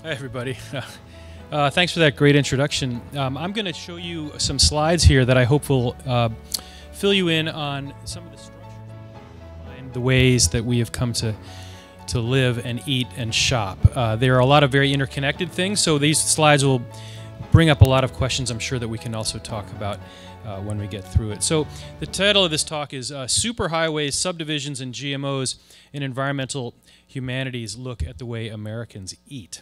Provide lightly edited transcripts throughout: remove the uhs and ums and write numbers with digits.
Hi, everybody. Thanks for that great introduction. I'm going to show you some slides here that I hope will fill you in on some of the structures behind the ways that we have come to live and eat and shop. There are a lot of very interconnected things, so these slides will bring up a lot of questions I'm sure that we can also talk about when we get through it. So the title of this talk is Superhighways, Subdivisions, and GMOs in Environmental Humanities Look at the Way Americans Eat.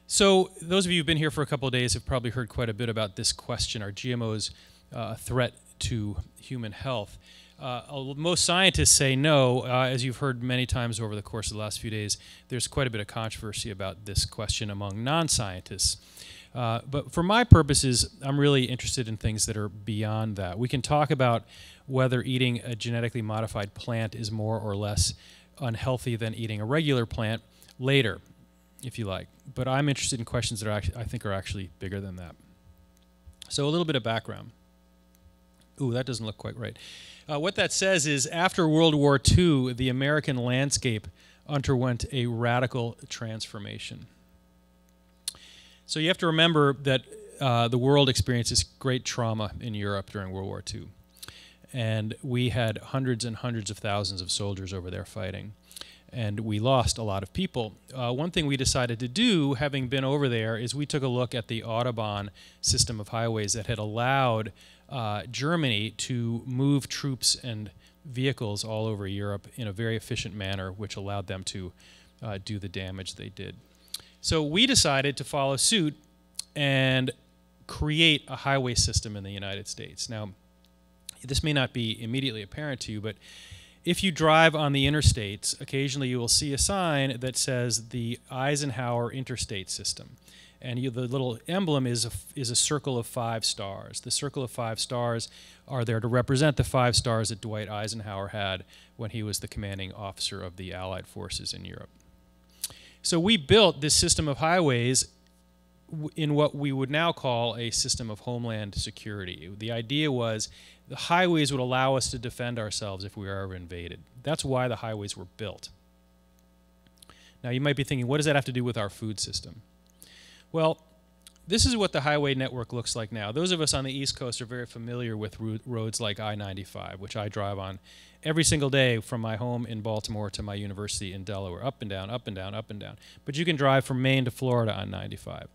So those of you who've been here for a couple of days have probably heard quite a bit about this question: are GMOs a threat to human health? Most scientists say no. As you've heard many times over the course of the last few days, there's quite a bit of controversy about this question among non-scientists. But for my purposes, I'm really interested in things that are beyond that. We can talk about whether eating a genetically modified plant is more or less unhealthy than eating a regular plant later, if you like. But I'm interested in questions that I think are actually bigger than that. So a little bit of background. Ooh, that doesn't look quite right. What that says is, after World War II, the American landscape underwent a radical transformation. So you have to remember that the world experienced this great trauma in Europe during World War II. And we had hundreds and hundreds of thousands of soldiers over there fighting. And we lost a lot of people. One thing we decided to do, having been over there, is we took a look at the Autobahn system of highways that had allowed Germany to move troops and vehicles all over Europe in a very efficient manner, which allowed them to do the damage they did. So we decided to follow suit and create a highway system in the United States. Now, this may not be immediately apparent to you, but if you drive on the interstates, occasionally you will see a sign that says the Eisenhower Interstate system. And the little emblem is a circle of 5 stars. The circle of 5 stars are there to represent the 5 stars that Dwight Eisenhower had when he was the commanding officer of the Allied forces in Europe. So we built this system of highways in what we would now call a system of homeland security. The idea was the highways would allow us to defend ourselves if we were ever invaded. That's why the highways were built. Now you might be thinking, what does that have to do with our food system? Well, this is what the highway network looks like now. Those of us on the East Coast are very familiar with roads like I-95, which I drive on every single day from my home in Baltimore to my university in Delaware, up and down, up and down, up and down. But you can drive from Maine to Florida on 95.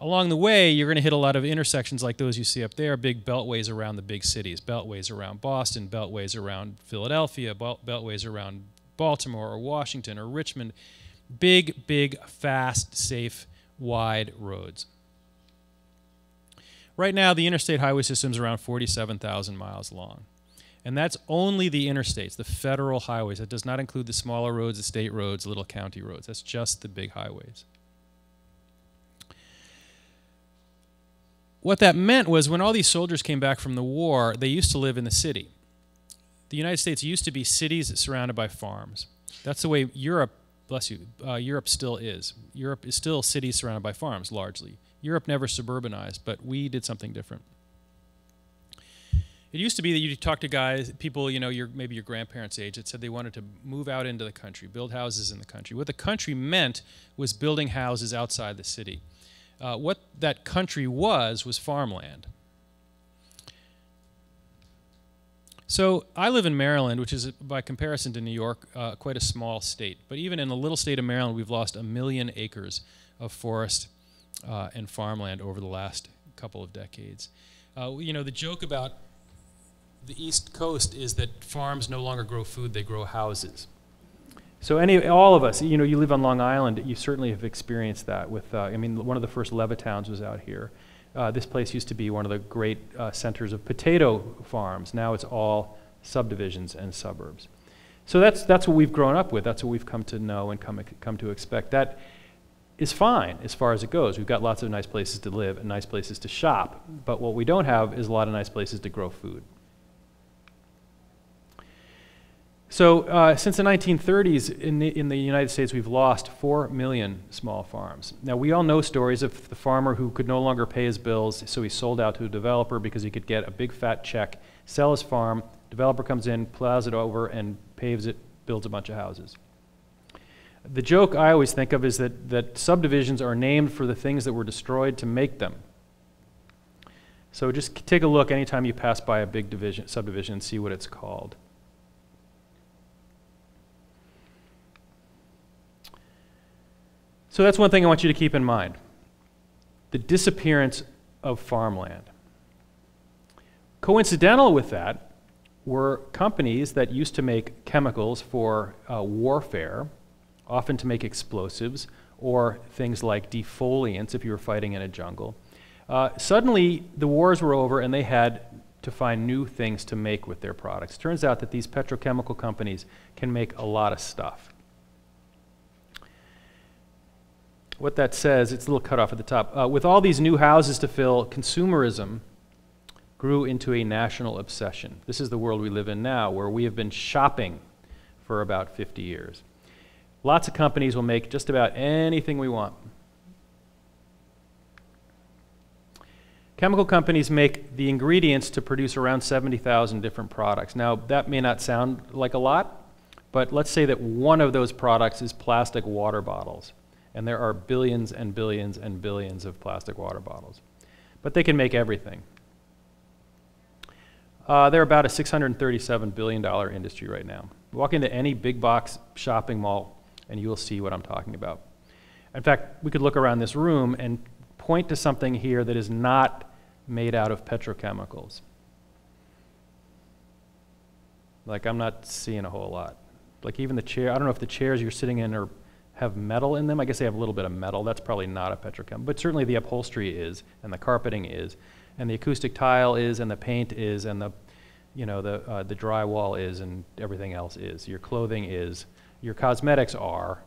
Along the way, you're going to hit a lot of intersections like those you see up there, big beltways around the big cities, beltways around Boston, beltways around Philadelphia, beltways around Baltimore or Washington or Richmond. Big, big, fast, safe, wide roads. Right now, the interstate highway system is around 47,000 miles long. And that's only the interstates, the federal highways. That does not include the smaller roads, the state roads, little county roads. That's just the big highways. What that meant was when all these soldiers came back from the war, they used to live in the city. The United States used to be cities surrounded by farms. That's the way Europe, bless you, Europe still is. Europe is still cities surrounded by farms, largely. Europe never suburbanized, but we did something different. It used to be that you talk to guys, people, you know, maybe your grandparents' age, that said they wanted to move out into the country, build houses in the country. What the country meant was building houses outside the city. What that country was farmland. So I live in Maryland, which is, by comparison to New York, quite a small state. But even in the little state of Maryland, we've lost 1 million acres of forest and farmland over the last couple of decades. You know, the joke about the East Coast is that farms no longer grow food, they grow houses. So all of us, you know, you live on Long Island, you certainly have experienced that with, I mean, one of the first Levittowns was out here. This place used to be one of the great centers of potato farms. Now it's all subdivisions and suburbs. So that's what we've grown up with. That's what we've come to know and come to expect. That is fine as far as it goes. We've got lots of nice places to live and nice places to shop. But what we don't have is a lot of nice places to grow food. So since the 1930s, in the United States, we've lost 4 million small farms. Now, we all know stories of the farmer who could no longer pay his bills, so he sold out to a developer because he could get a big fat check, sell his farm, developer comes in, plows it over, and paves it, builds a bunch of houses. The joke I always think of is that subdivisions are named for the things that were destroyed to make them. So just take a look anytime you pass by a big subdivision and see what it's called. So that's one thing I want you to keep in mind. The disappearance of farmland. Coincidental with that were companies that used to make chemicals for warfare, often to make explosives, or things like defoliants if you were fighting in a jungle. Suddenly, the wars were over and they had to find new things to make with their products. Turns out that these petrochemical companies can make a lot of stuff. What that says, it's a little cut off at the top. With all these new houses to fill, consumerism grew into a national obsession. This is the world we live in now, where we have been shopping for about 50 years. Lots of companies will make just about anything we want. Chemical companies make the ingredients to produce around 70,000 different products. Now, that may not sound like a lot, but let's say that one of those products is plastic water bottles. And there are billions and billions and billions of plastic water bottles. But they can make everything. They're about a $637 billion industry right now. Walk into any big box shopping mall and you will see what I'm talking about. In fact, we could look around this room and point to something here that is not made out of petrochemicals. Like, I'm not seeing a whole lot. Like, even the chair, I don't know if the chairs you're sitting in have metal in them. I guess they have a little bit of metal. That's probably not a petrochemical. But certainly the upholstery is, and the carpeting is, and the acoustic tile is, and the paint is, and the drywall is, and everything else is. Your clothing is, your cosmetics are,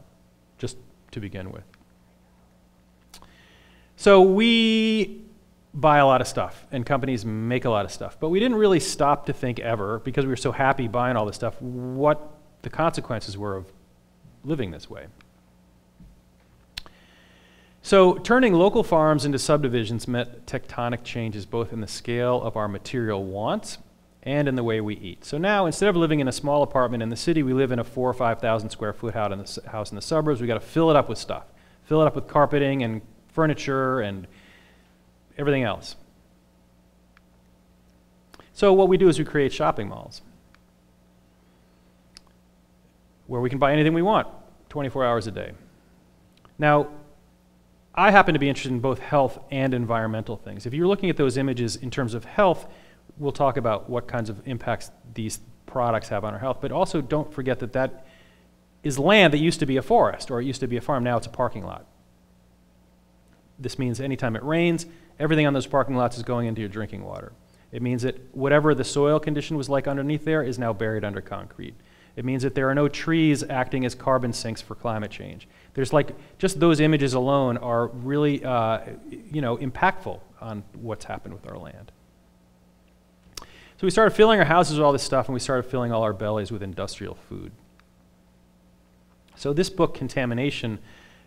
just to begin with. So we buy a lot of stuff, and companies make a lot of stuff. But we didn't really stop to think ever, because we were so happy buying all this stuff, what the consequences were of living this way. So turning local farms into subdivisions meant tectonic changes both in the scale of our material wants and in the way we eat. So now, instead of living in a small apartment in the city, we live in a 4,000 or 5,000 square foot house in the suburbs. We've got to fill it up with stuff. Fill it up with carpeting and furniture and everything else. So what we do is we create shopping malls where we can buy anything we want 24 hours a day. Now, I happen to be interested in both health and environmental things. If you're looking at those images in terms of health, we'll talk about what kinds of impacts these products have on our health. But also don't forget that that is land that used to be a forest, or it used to be a farm. Now it's a parking lot. This means anytime it rains, everything on those parking lots is going into your drinking water. It means that whatever the soil condition was like underneath there is now buried under concrete. It means that there are no trees acting as carbon sinks for climate change. There's like, just those images alone are really, impactful on what's happened with our land. So we started filling our houses with all this stuff, and we started filling all our bellies with industrial food. So this book, Contamination,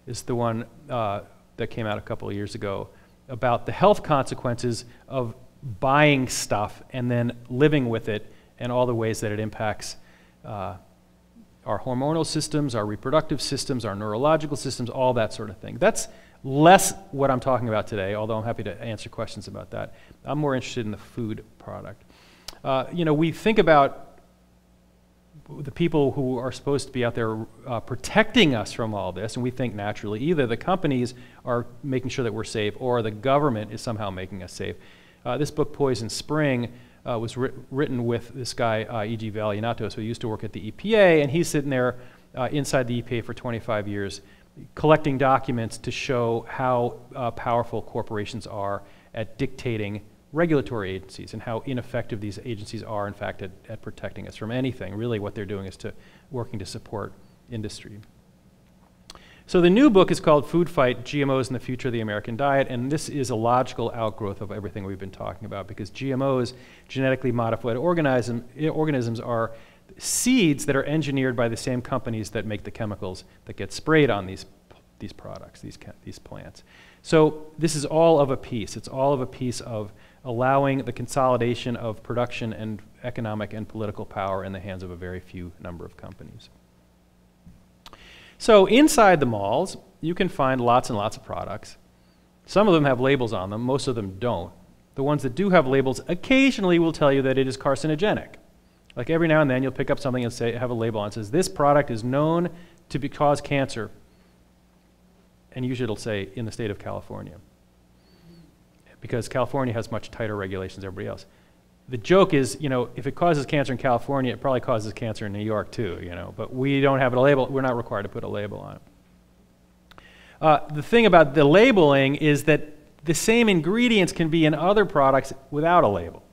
is the one that came out a couple of years ago about the health consequences of buying stuff and then living with it and all the ways that it impacts our hormonal systems, our reproductive systems, our neurological systems, all that sort of thing. That's less what I'm talking about today, although I'm happy to answer questions about that. I'm more interested in the food product. We think about the people who are supposed to be out there protecting us from all this, and we think naturally either the companies are making sure that we're safe or the government is somehow making us safe. This book, Poison Spring, was written with this guy, E.G. Valianatos, who used to work at the EPA, and he's sitting there inside the EPA for 25 years collecting documents to show how powerful corporations are at dictating regulatory agencies and how ineffective these agencies are, in fact, at protecting us from anything. Really what they're doing is working to support industry. So the new book is called Food Fight, GMOs and the Future of the American Diet, and this is a logical outgrowth of everything we've been talking about, because GMOs, genetically modified organisms, are seeds that are engineered by the same companies that make the chemicals that get sprayed on these products, these plants. So this is all of a piece. It's all of a piece of allowing the consolidation of production and economic and political power in the hands of a very few number of companies. So inside the malls, you can find lots and lots of products. Some of them have labels on them, most of them don't. The ones that do have labels occasionally will tell you that it is carcinogenic. Like every now and then you'll pick up something and have a label on it that says, this product is known to cause cancer. And usually it'll say, in the state of California. Because California has much tighter regulations than everybody else. The joke is, if it causes cancer in California, it probably causes cancer in New York too, but we don't have a label, we're not required to put a label on it. The thing about the labeling is that the same ingredients can be in other products without a label.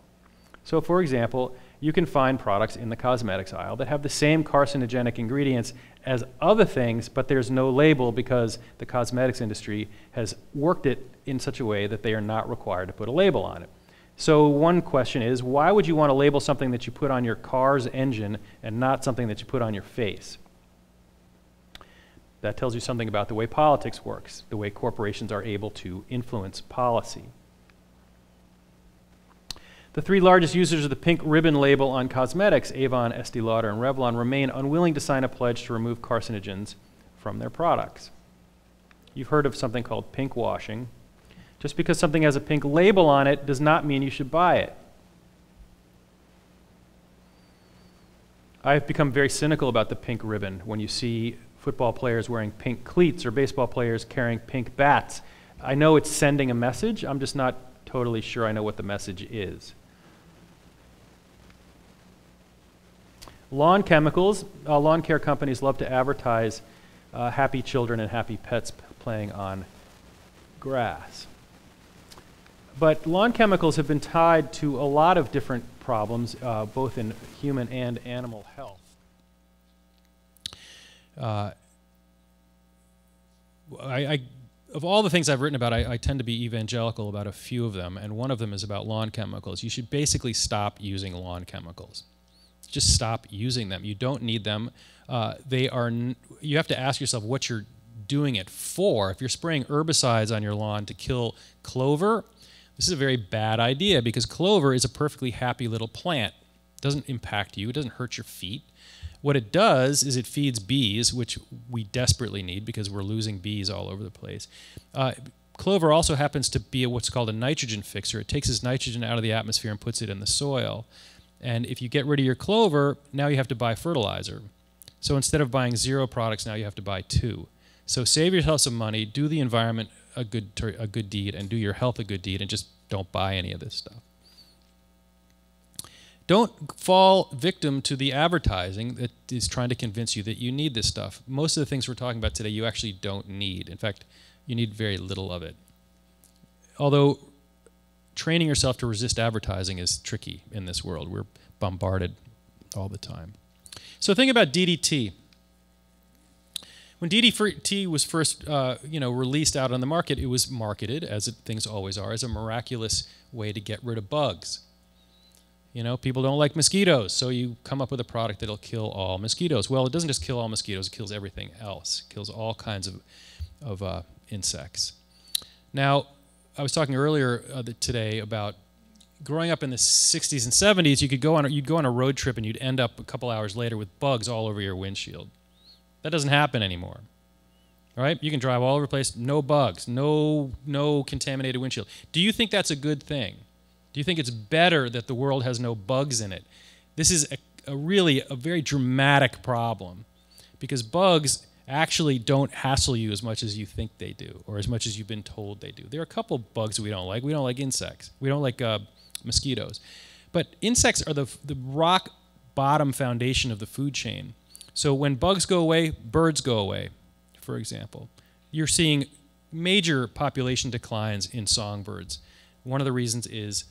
So for example, you can find products in the cosmetics aisle that have the same carcinogenic ingredients as other things, but there's no label because the cosmetics industry has worked it in such a way that they are not required to put a label on it. So one question is, why would you want to label something that you put on your car's engine and not something that you put on your face? That tells you something about the way politics works, the way corporations are able to influence policy. The three largest users of the pink ribbon label on cosmetics, Avon, Estee Lauder, and Revlon, remain unwilling to sign a pledge to remove carcinogens from their products. You've heard of something called pink washing. Just because something has a pink label on it does not mean you should buy it. I've become very cynical about the pink ribbon when you see football players wearing pink cleats or baseball players carrying pink bats. I know it's sending a message. I'm just not totally sure I know what the message is. Lawn chemicals. Lawn care companies love to advertise happy children and happy pets playing on grass. But lawn chemicals have been tied to a lot of different problems, both in human and animal health. Of all the things I've written about, I tend to be evangelical about a few of them, and one of them is about lawn chemicals. You should basically stop using lawn chemicals. Just stop using them. You don't need them. You have to ask yourself what you're doing it for. If you're spraying herbicides on your lawn to kill clover, this is a very bad idea because clover is a perfectly happy little plant. It doesn't impact you. It doesn't hurt your feet. What it does is it feeds bees, which we desperately need because we're losing bees all over the place. Clover also happens to be what's called a nitrogen fixer. It takes this nitrogen out of the atmosphere and puts it in the soil. And if you get rid of your clover, now you have to buy fertilizer. So instead of buying 0 products, now you have to buy 2. So save yourself some money, do the environment a good deed, and do your health a good deed, and just don't buy any of this stuff. Don't fall victim to the advertising that is trying to convince you that you need this stuff. Most of the things we're talking about today you actually don't need. In fact, you need very little of it. Although training yourself to resist advertising is tricky in this world. We're bombarded all the time. So think about DDT. When DDT was first released out on the market, it was marketed, as things always are, as a miraculous way to get rid of bugs. People don't like mosquitoes, so you come up with a product that'll kill all mosquitoes. Well, it doesn't just kill all mosquitoes, it kills everything else. It kills all kinds of insects. Now, I was talking earlier today about growing up in the 60s and 70s, you'd go on a road trip and you'd end up a couple hours later with bugs all over your windshield. That doesn't happen anymore. All right? You can drive all over the place, no bugs, no contaminated windshield. Do you think that's a good thing? Do you think it's better that the world has no bugs in it? This is really a very dramatic problem because bugs actually don't hassle you as much as you think they do or as much as you've been told they do. There are a couple bugs we don't like. We don't like insects. We don't like mosquitoes. But insects are the rock bottom foundation of the food chain. So when bugs go away, birds go away, for example. You're seeing major population declines in songbirds. One of the reasons is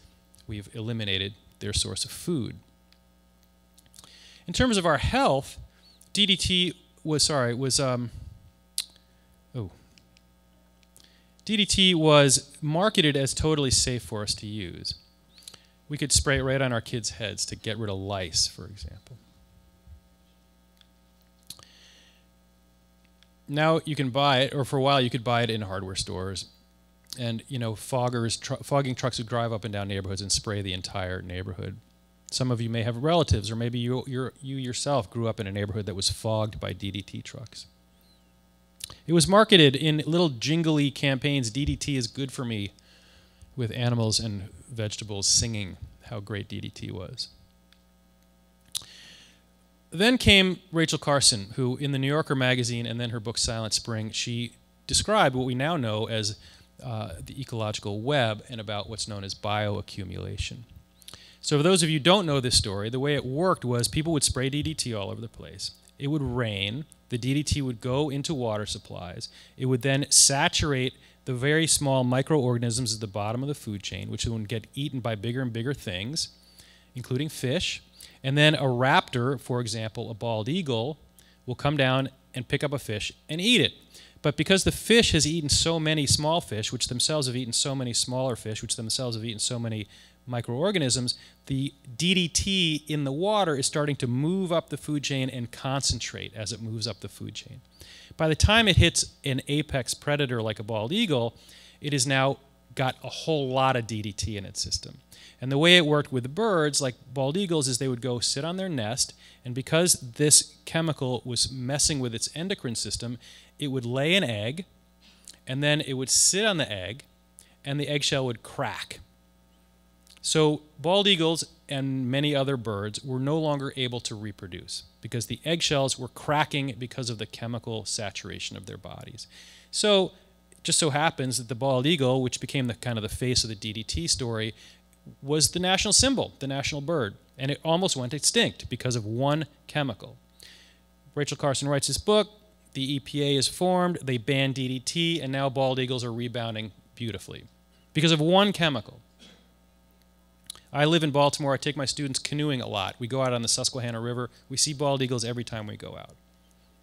we've eliminated their source of food. In terms of our health, DDT was marketed as totally safe for us to use. We could spray it right on our kids' heads to get rid of lice, for example. Now you can buy it, or for a while you could buy it in hardware stores. And, fogging trucks would drive up and down neighborhoods and spray the entire neighborhood. Some of you may have relatives, or maybe you yourself grew up in a neighborhood that was fogged by DDT trucks. It was marketed in little jingly campaigns, DDT is good for me, with animals and vegetables singing how great DDT was. Then came Rachel Carson, who in the New Yorker magazine and then her book Silent Spring, she described what we now know as the ecological web and about what's known as bioaccumulation. So for those of you who don't know this story, the way it worked was people would spray DDT all over the place. It would rain. The DDT would go into water supplies. It would then saturate the very small microorganisms at the bottom of the food chain, which would get eaten by bigger and bigger things, including fish. And then a raptor, for example, a bald eagle, will come down and pick up a fish and eat it. But because the fish has eaten so many small fish, which themselves have eaten so many smaller fish, which themselves have eaten so many microorganisms, the DDT in the water is starting to move up the food chain and concentrate as it moves up the food chain. By the time it hits an apex predator like a bald eagle, it has now got a whole lot of DDT in its system. And the way it worked with birds, like bald eagles, is they would go sit on their nest, and because this chemical was messing with its endocrine system, it would lay an egg, and then it would sit on the egg, and the eggshell would crack. So bald eagles and many other birds were no longer able to reproduce because the eggshells were cracking because of the chemical saturation of their bodies. So it just so happens that the bald eagle, which became the kind of the face of the DDT story, was the national symbol, the national bird, and it almost went extinct because of one chemical. Rachel Carson writes this book, the EPA is formed, they ban DDT, and now bald eagles are rebounding beautifully because of one chemical. I live in Baltimore. I take my students canoeing a lot. We go out on the Susquehanna River. We see bald eagles every time we go out.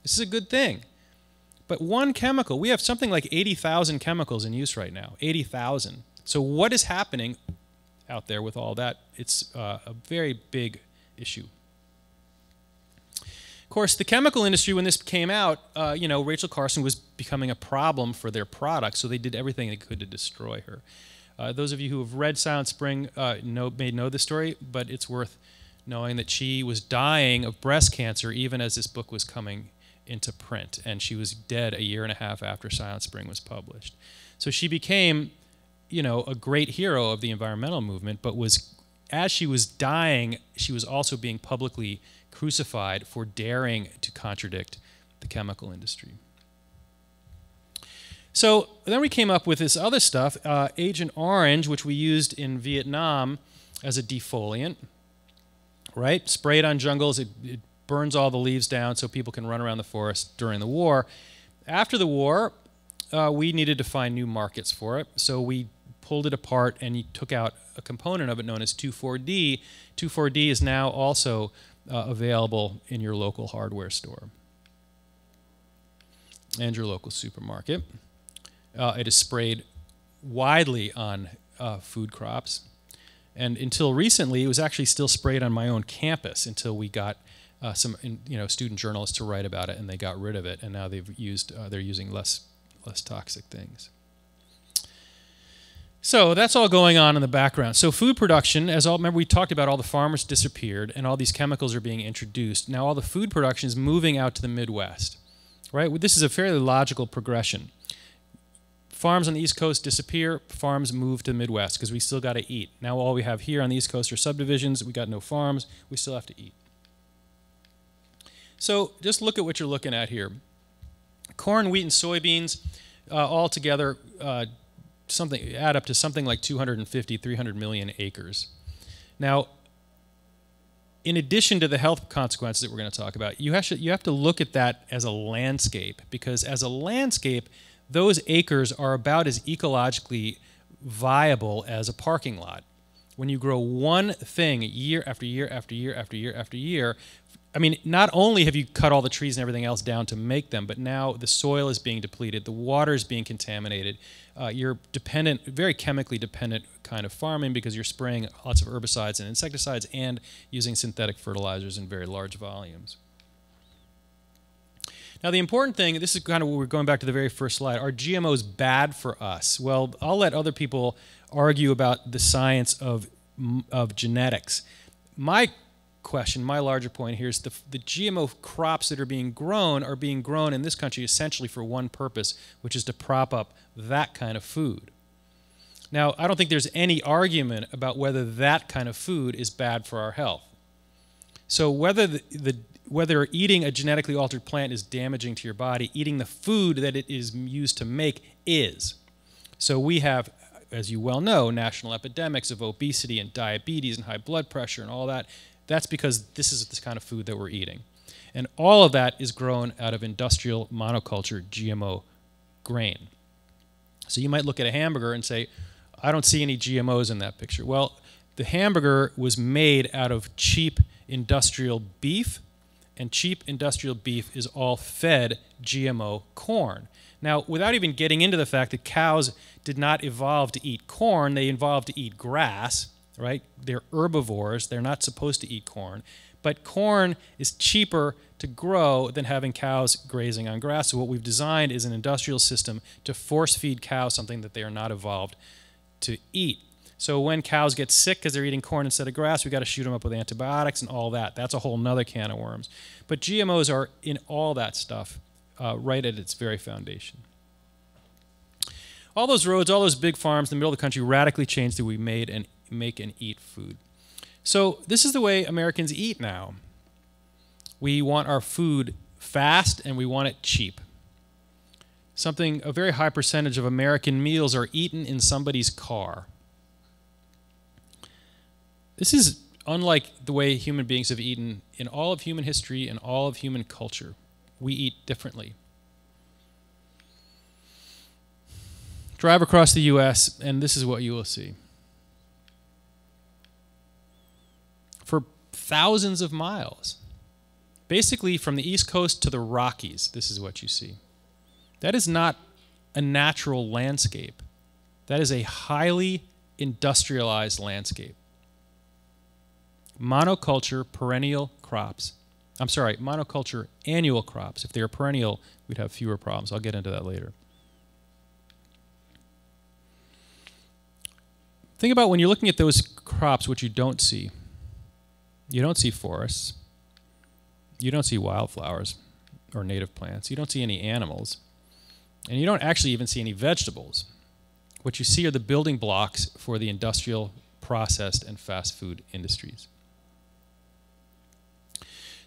This is a good thing. But one chemical, we have something like 80,000 chemicals in use right now, 80,000. So what is happening out there with all that? It's a very big issue. Of course, the chemical industry, when this came out, Rachel Carson was becoming a problem for their product, so they did everything they could to destroy her. Those of you who have read Silent Spring may know the story, but it's worth knowing that she was dying of breast cancer even as this book was coming into print, and she was dead a year and a half after Silent Spring was published. So she became, a great hero of the environmental movement, but as she was dying, she was also being publicly crucified for daring to contradict the chemical industry. So then we came up with this other stuff, Agent Orange, which we used in Vietnam as a defoliant, right? Spray it on jungles, it burns all the leaves down so people can run around the forest during the war. After the war, we needed to find new markets for it, so we pulled it apart and took out a component of it known as 2,4-D. 2,4-D is now also available in your local hardware store and your local supermarket. It is sprayed widely on food crops. And until recently, it was actually still sprayed on my own campus until we got some student journalists to write about it, and they got rid of it. And now they're using less toxic things. So that's all going on in the background. So food production, remember we talked about all the farmers disappeared and all these chemicals are being introduced. Now all the food production is moving out to the Midwest, right? This is a fairly logical progression. Farms on the East Coast disappear, farms move to the Midwest because we still got to eat. Now all we have here on the East Coast are subdivisions, we got no farms, we still have to eat. So just look at what you're looking at here. Corn, wheat, and soybeans all together add up to something like 250, 300 million acres. Now, in addition to the health consequences that we're going to talk about, you have to look at that as a landscape, because as a landscape, those acres are about as ecologically viable as a parking lot. When you grow one thing year after year after year after year after year, I mean, not only have you cut all the trees and everything else down to make them, but now the soil is being depleted, the water is being contaminated. You're dependent, very chemically dependent kind of farming because you're spraying lots of herbicides and insecticides and using synthetic fertilizers in very large volumes. Now, the important thing, this is kind of where we're going back to the very first slide, are GMOs bad for us? Well, I'll let other people argue about the science of genetics. My question, my larger point here is the GMO crops that are being grown in this country essentially for one purpose, which is to prop up that kind of food. Now, I don't think there's any argument about whether that kind of food is bad for our health. So whether whether eating a genetically altered plant is damaging to your body, eating the food that it is used to make is. So we have, as you well know, national epidemics of obesity and diabetes and high blood pressure and all that. That's because this is the kind of food that we're eating. And all of that is grown out of industrial monoculture GMO grain. So you might look at a hamburger and say, I don't see any GMOs in that picture. Well, the hamburger was made out of cheap industrial beef, and cheap industrial beef is all fed GMO corn. Now, without even getting into the fact that cows did not evolve to eat corn, they evolved to eat grass, right? They're herbivores. They're not supposed to eat corn. But corn is cheaper to grow than having cows grazing on grass. So what we've designed is an industrial system to force feed cows something that they are not evolved to eat. So when cows get sick because they're eating corn instead of grass, we've got to shoot them up with antibiotics and all that. That's a whole nother can of worms. But GMOs are in all that stuff right at its very foundation. All those roads, all those big farms in the middle of the country radically changed the way we make and eat food. So this is the way Americans eat now. We want our food fast and we want it cheap. A very high percentage of American meals are eaten in somebody's car. This is unlike the way human beings have eaten in all of human history and all of human culture. We eat differently. Drive across the U.S., and this is what you will see. For thousands of miles, basically from the East Coast to the Rockies, this is what you see. That is not a natural landscape. That is a highly industrialized landscape. Monoculture perennial crops. I'm sorry, monoculture annual crops. If they were perennial, we'd have fewer problems. I'll get into that later. Think about when you're looking at those crops, what you don't see. You don't see forests. You don't see wildflowers or native plants. You don't see any animals. And you don't actually even see any vegetables. What you see are the building blocks for the industrial, processed, and fast food industries.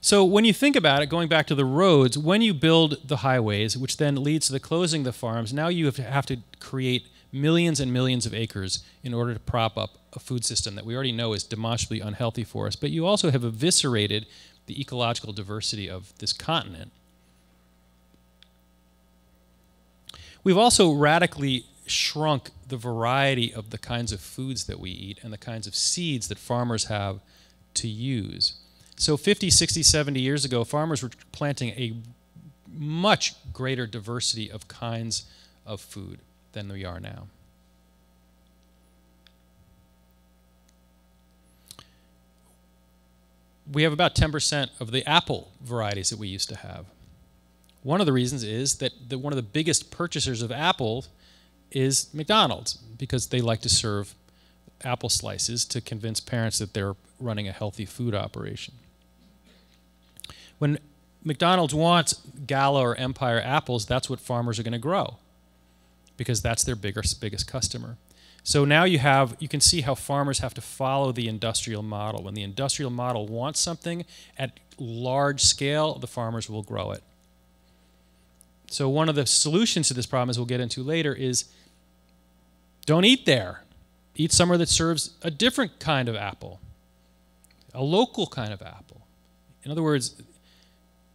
So when you think about it, going back to the roads, when you build the highways, which then leads to the closing of the farms, now you have to create millions and millions of acres in order to prop up a food system that we already know is demonstrably unhealthy for us. But you also have eviscerated the ecological diversity of this continent. We've also radically shrunk the variety of the kinds of foods that we eat and the kinds of seeds that farmers have to use. So 50, 60, 70 years ago, farmers were planting a much greater diversity of kinds of food than we are now. We have about 10% of the apple varieties that we used to have. One of the reasons is that one of the biggest purchasers of apples is McDonald's, because they like to serve apple slices to convince parents that they're running a healthy food operation. When McDonald's wants Gala or Empire apples, that's what farmers are going to grow, because that's their biggest customer. So now you can see how farmers have to follow the industrial model. When the industrial model wants something at large scale, the farmers will grow it. So one of the solutions to this problem, as we'll get into later, is don't eat there. Eat somewhere that serves a different kind of apple, a local kind of apple. In other words,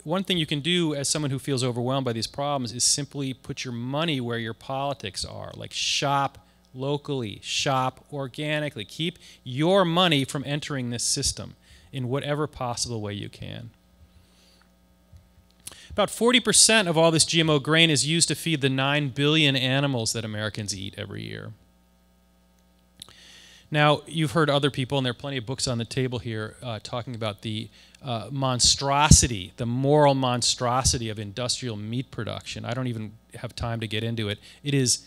one thing you can do as someone who feels overwhelmed by these problems is simply put your money where your politics are, like shop locally, shop organically. Keep your money from entering this system in whatever possible way you can. About 40% of all this GMO grain is used to feed the 9 billion animals that Americans eat every year. Now, you've heard other people, and there are plenty of books on the table here, talking about the monstrosity, the moral monstrosity of industrial meat production. I don't even have time to get into it. It is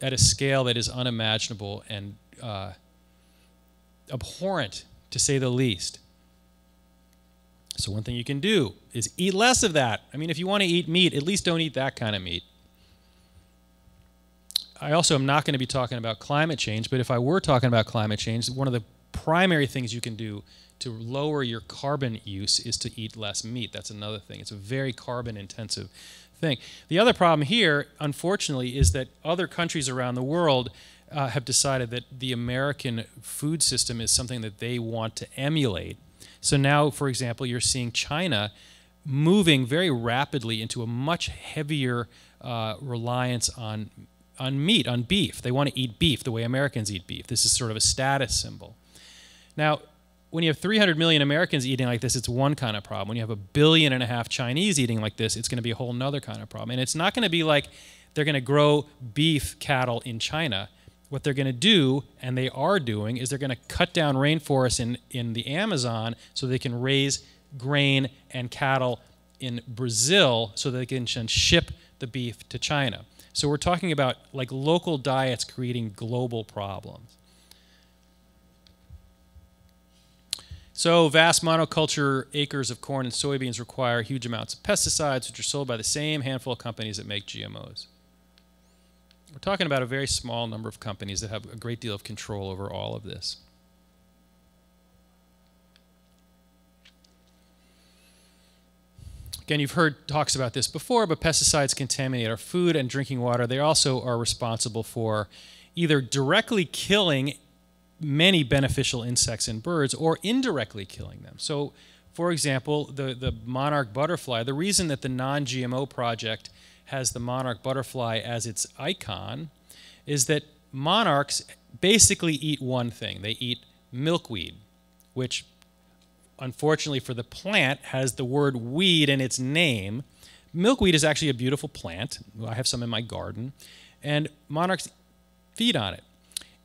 at a scale that is unimaginable and abhorrent, to say the least. So one thing you can do is eat less of that. I mean, if you want to eat meat, at least don't eat that kind of meat. I also am not going to be talking about climate change, but if I were talking about climate change, one of the primary things you can do to lower your carbon use is to eat less meat. That's another thing. It's a very carbon-intensive thing. The other problem here, unfortunately, is that other countries around the world have decided that the American food system is something that they want to emulate. So now, for example, you're seeing China moving very rapidly into a much heavier reliance on meat, on beef. They want to eat beef the way Americans eat beef. This is sort of a status symbol. Now, when you have 300 million Americans eating like this, it's one kind of problem. When you have 1.5 billion Chinese eating like this, it's going to be a whole nother kind of problem. And it's not going to be like they're going to grow beef cattle in China. What they're going to do, and they are doing, is they're going to cut down rainforests in the Amazon so they can raise grain and cattle in Brazil so they can ship the beef to China. So we're talking about like local diets creating global problems. So vast monoculture acres of corn and soybeans require huge amounts of pesticides, which are sold by the same handful of companies that make GMOs. We're talking about a very small number of companies that have a great deal of control over all of this. Again, you've heard talks about this before, but pesticides contaminate our food and drinking water. They also are responsible for either directly killing many beneficial insects and birds or indirectly killing them. So, for example, the monarch butterfly, the reason that the non-GMO project has the monarch butterfly as its icon is that monarchs basically eat one thing. They eat milkweed, which unfortunately for the plant has the word weed in its name. Milkweed is actually a beautiful plant. I have some in my garden. And monarchs feed on it.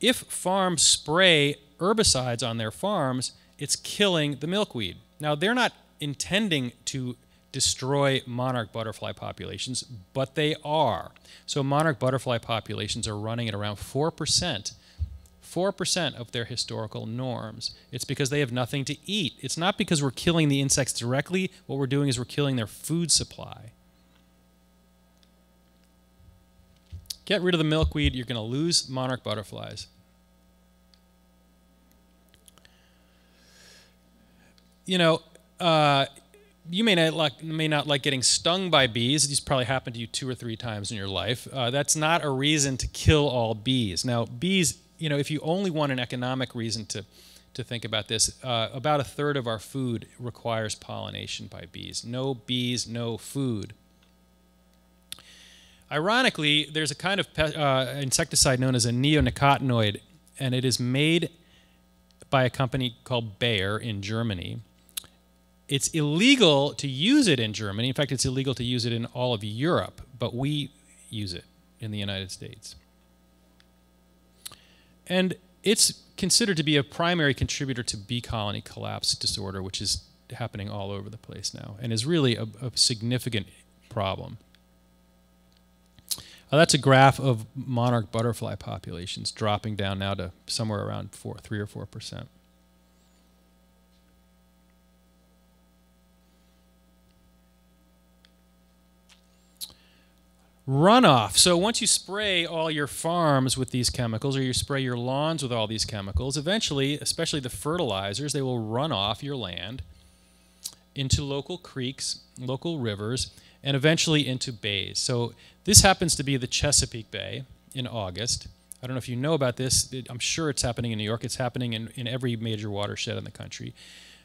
If farms spray herbicides on their farms, it's killing the milkweed. Now, they're not intending to destroy monarch butterfly populations, but they are. So monarch butterfly populations are running at around 4% of their historical norms. It's because they have nothing to eat. It's not because we're killing the insects directly. What we're doing is we're killing their food supply. Get rid of the milkweed, you're going to lose monarch butterflies. You know, you may not like getting stung by bees. This probably happened to you 2 or 3 times in your life. That's not a reason to kill all bees. Now, bees, you know, if you only want an economic reason to think about this, about 1/3 of our food requires pollination by bees. No bees, no food. Ironically, there's a kind of insecticide known as a neonicotinoid, and it is made by a company called Bayer in Germany. It's illegal to use it in Germany. In fact, it's illegal to use it in all of Europe, but we use it in the United States. And it's considered to be a primary contributor to bee colony collapse disorder, which is happening all over the place now, and is really a significant problem. That's a graph of monarch butterfly populations dropping down now to somewhere around 3 or 4%. Runoff. So once you spray all your farms with these chemicals, or you spray your lawns with all these chemicals, eventually, especially the fertilizers, they will run off your land into local creeks, local rivers, and eventually into bays. So this happens to be the Chesapeake Bay in August. I don't know if you know about this. I'm sure it's happening in New York. It's happening in every major watershed in the country.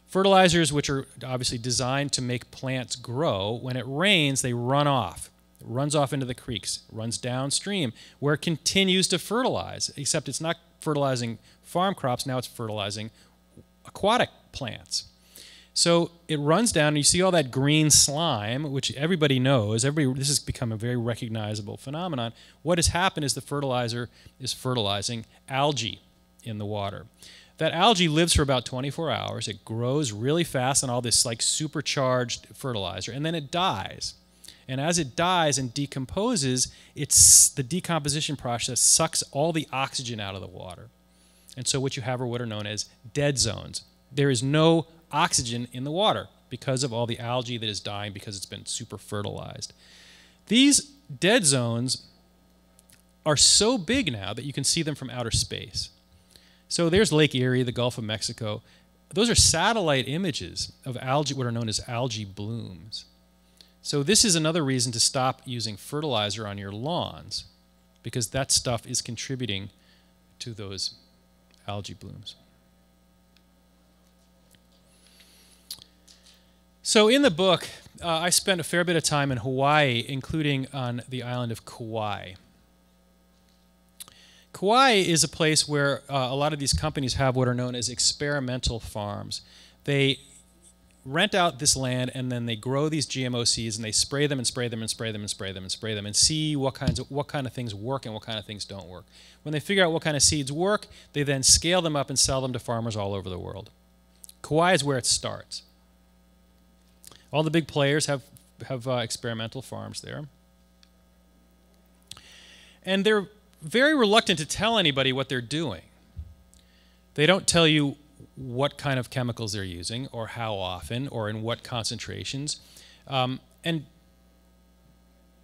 Fertilizers, which are obviously designed to make plants grow, when it rains, they run off. It runs off into the creeks, runs downstream, where it continues to fertilize, except it's not fertilizing farm crops. Now it's fertilizing aquatic plants. So it runs down, and you see all that green slime, which everybody knows. This has become a very recognizable phenomenon. What has happened is the fertilizer is fertilizing algae in the water. That algae lives for about 24 hours. It grows really fast on all this like supercharged fertilizer, and then it dies. And as it dies and decomposes, the decomposition process sucks all the oxygen out of the water. And so what you have are what are known as dead zones. There is no oxygen in the water. because of all the algae that is dying because it's been super fertilized. These dead zones are so big now that you can see them from outer space. So there's Lake Erie, the Gulf of Mexico. Those are satellite images of algae, what are known as algae blooms. So this is another reason to stop using fertilizer on your lawns, because that stuff is contributing to those algae blooms. So in the book, I spent a fair bit of time in Hawaii, including on the island of Kauai. Kauai is a place where a lot of these companies have what are known as experimental farms. They rent out this land and then they grow these GMO seeds and they spray them and spray them and spray them and spray them and spray them and see what kind of things work and what kind of things don't work. When they figure out what kind of seeds work, they then scale them up and sell them to farmers all over the world. Kauai is where it starts. All the big players have experimental farms there. And they're very reluctant to tell anybody what they're doing. They don't tell you what kind of chemicals they're using or how often or in what concentrations. And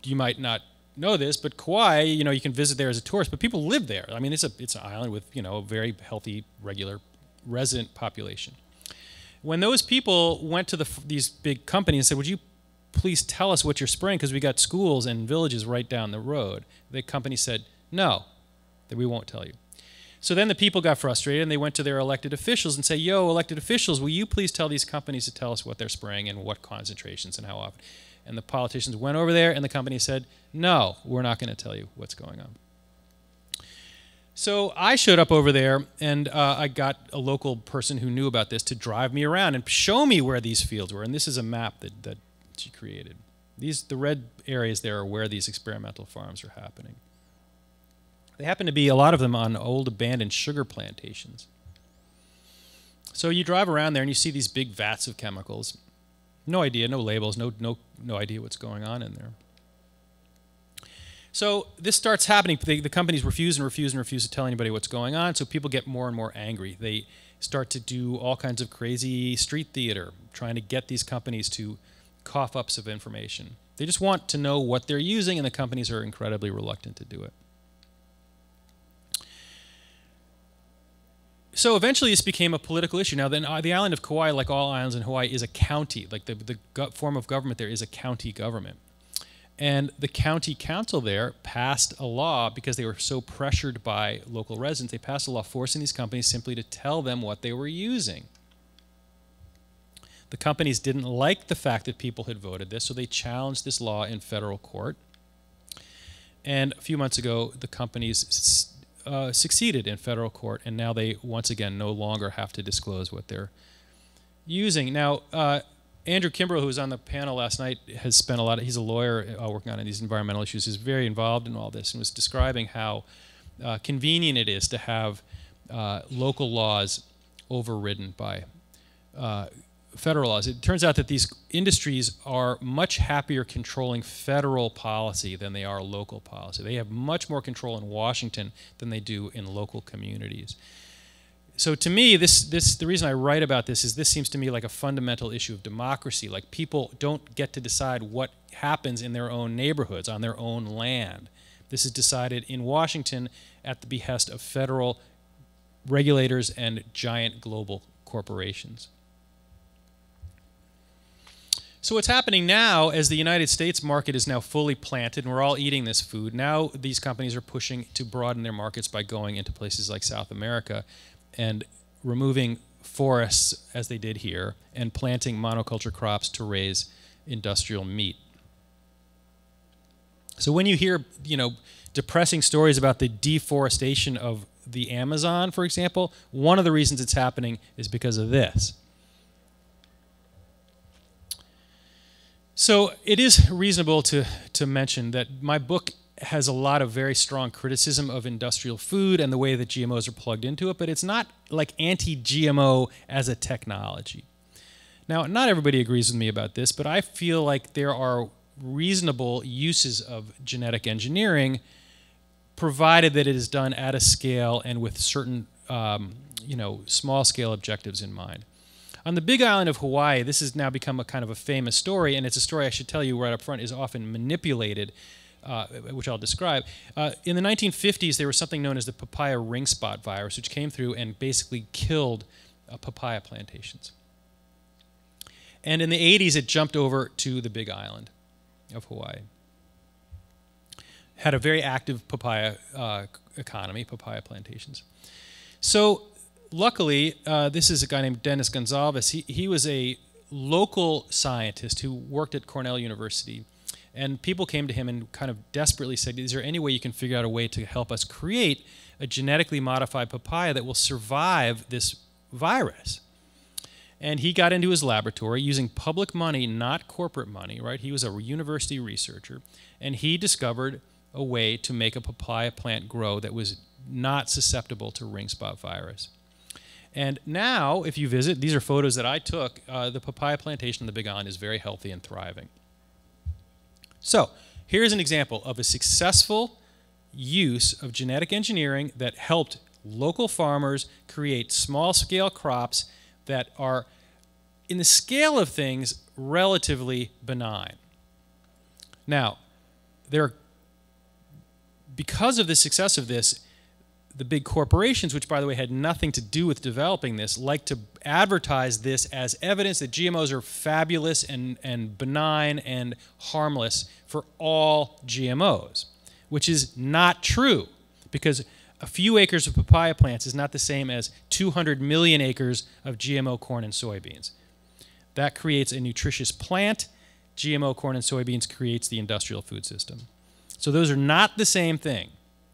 you might not know this, but Kauai, you can visit there as a tourist, but people live there. I mean, it's an island with, a very healthy, regular resident population. When those people went to these big companies and said, would you please tell us what you're spraying, because we got schools and villages right down the road, the company said, no, that we won't tell you. So then the people got frustrated and they went to their elected officials and say, yo, elected officials, will you please tell these companies to tell us what they're spraying and what concentrations and how often? And the politicians went over there and the company said, no, we're not going to tell you what's going on. So I showed up over there and I got a local person who knew about this to drive me around and show me where these fields were. And this is a map that she created. The red areas there are where these experimental farms are happening. They happen to be, a lot of them, on old abandoned sugar plantations. So you drive around there and you see these big vats of chemicals. No idea, no labels, no idea what's going on in there. So this starts happening. The companies refuse and refuse and refuse to tell anybody what's going on, so people get more and more angry. They start to do all kinds of crazy street theater, trying to get these companies to cough up some information. They just want to know what they're using, and the companies are incredibly reluctant to do it. So eventually this became a political issue. Now, the island of Kauai, like all islands in Hawaii, is a county. Like the form of government there is a county government. And the county council there passed a law, because they were so pressured by local residents, they passed a law forcing these companies simply to tell them what they were using. The companies didn't like the fact that people had voted this, so they challenged this law in federal court. And a few months ago, the companies succeeded in federal court, and now they once again no longer have to disclose what they're using. Now, Andrew Kimbrough, who was on the panel last night, has spent he's a lawyer working on these environmental issues, is very involved in all this, and was describing how convenient it is to have local laws overridden by federal laws. It turns out that these industries are much happier controlling federal policy than they are local policy. They have much more control in Washington than they do in local communities. So to me, the reason I write about this is this seems to me like a fundamental issue of democracy. Like, people don't get to decide what happens in their own neighborhoods, on their own land. This is decided in Washington at the behest of federal regulators and giant global corporations. So what's happening now, as the United States market is now fully planted and we're all eating this food, now these companies are pushing to broaden their markets by going into places like South America and removing forests, as they did here, and planting monoculture crops to raise industrial meat. So when you hear, depressing stories about the deforestation of the Amazon, for example, one of the reasons it's happening is because of this. So it is reasonable to mention that my book has a lot of very strong criticism of industrial food and the way that GMOs are plugged into it, but it's not like anti-GMO as a technology. Now, not everybody agrees with me about this, but I feel like there are reasonable uses of genetic engineering, provided that it is done at a scale and with certain, small-scale objectives in mind. On the Big Island of Hawaii, this has now become a kind of a famous story, and it's a story I should tell you right up front is often manipulated, which I'll describe. In the 1950s, there was something known as the Papaya Ringspot virus, which came through and basically killed papaya plantations. And in the 80s, it jumped over to the Big Island of Hawaii. Had a very active papaya economy, papaya plantations. So luckily, this is a guy named Dennis Gonzalez. He was a local scientist who worked at Cornell University. And people came to him and kind of desperately said, is there any way you can figure out a way to help us create a genetically modified papaya that will survive this virus? And he got into his laboratory using public money, not corporate money, right? He was a university researcher, and he discovered a way to make a papaya plant grow that was not susceptible to ringspot virus. And now, if you visit, these are photos that I took, the papaya plantation on the Big Island is very healthy and thriving. So, here's an example of a successful use of genetic engineering that helped local farmers create small-scale crops that are, in the scale of things, relatively benign. Now, because of the success of this, the big corporations, which, by the way, had nothing to do with developing this, like to advertise this as evidence that GMOs are fabulous and benign and harmless for all GMOs, which is not true, because a few acres of papaya plants is not the same as 200 million acres of GMO corn and soybeans. That creates a nutritious plant. GMO corn and soybeans creates the industrial food system. So those are not the same thing.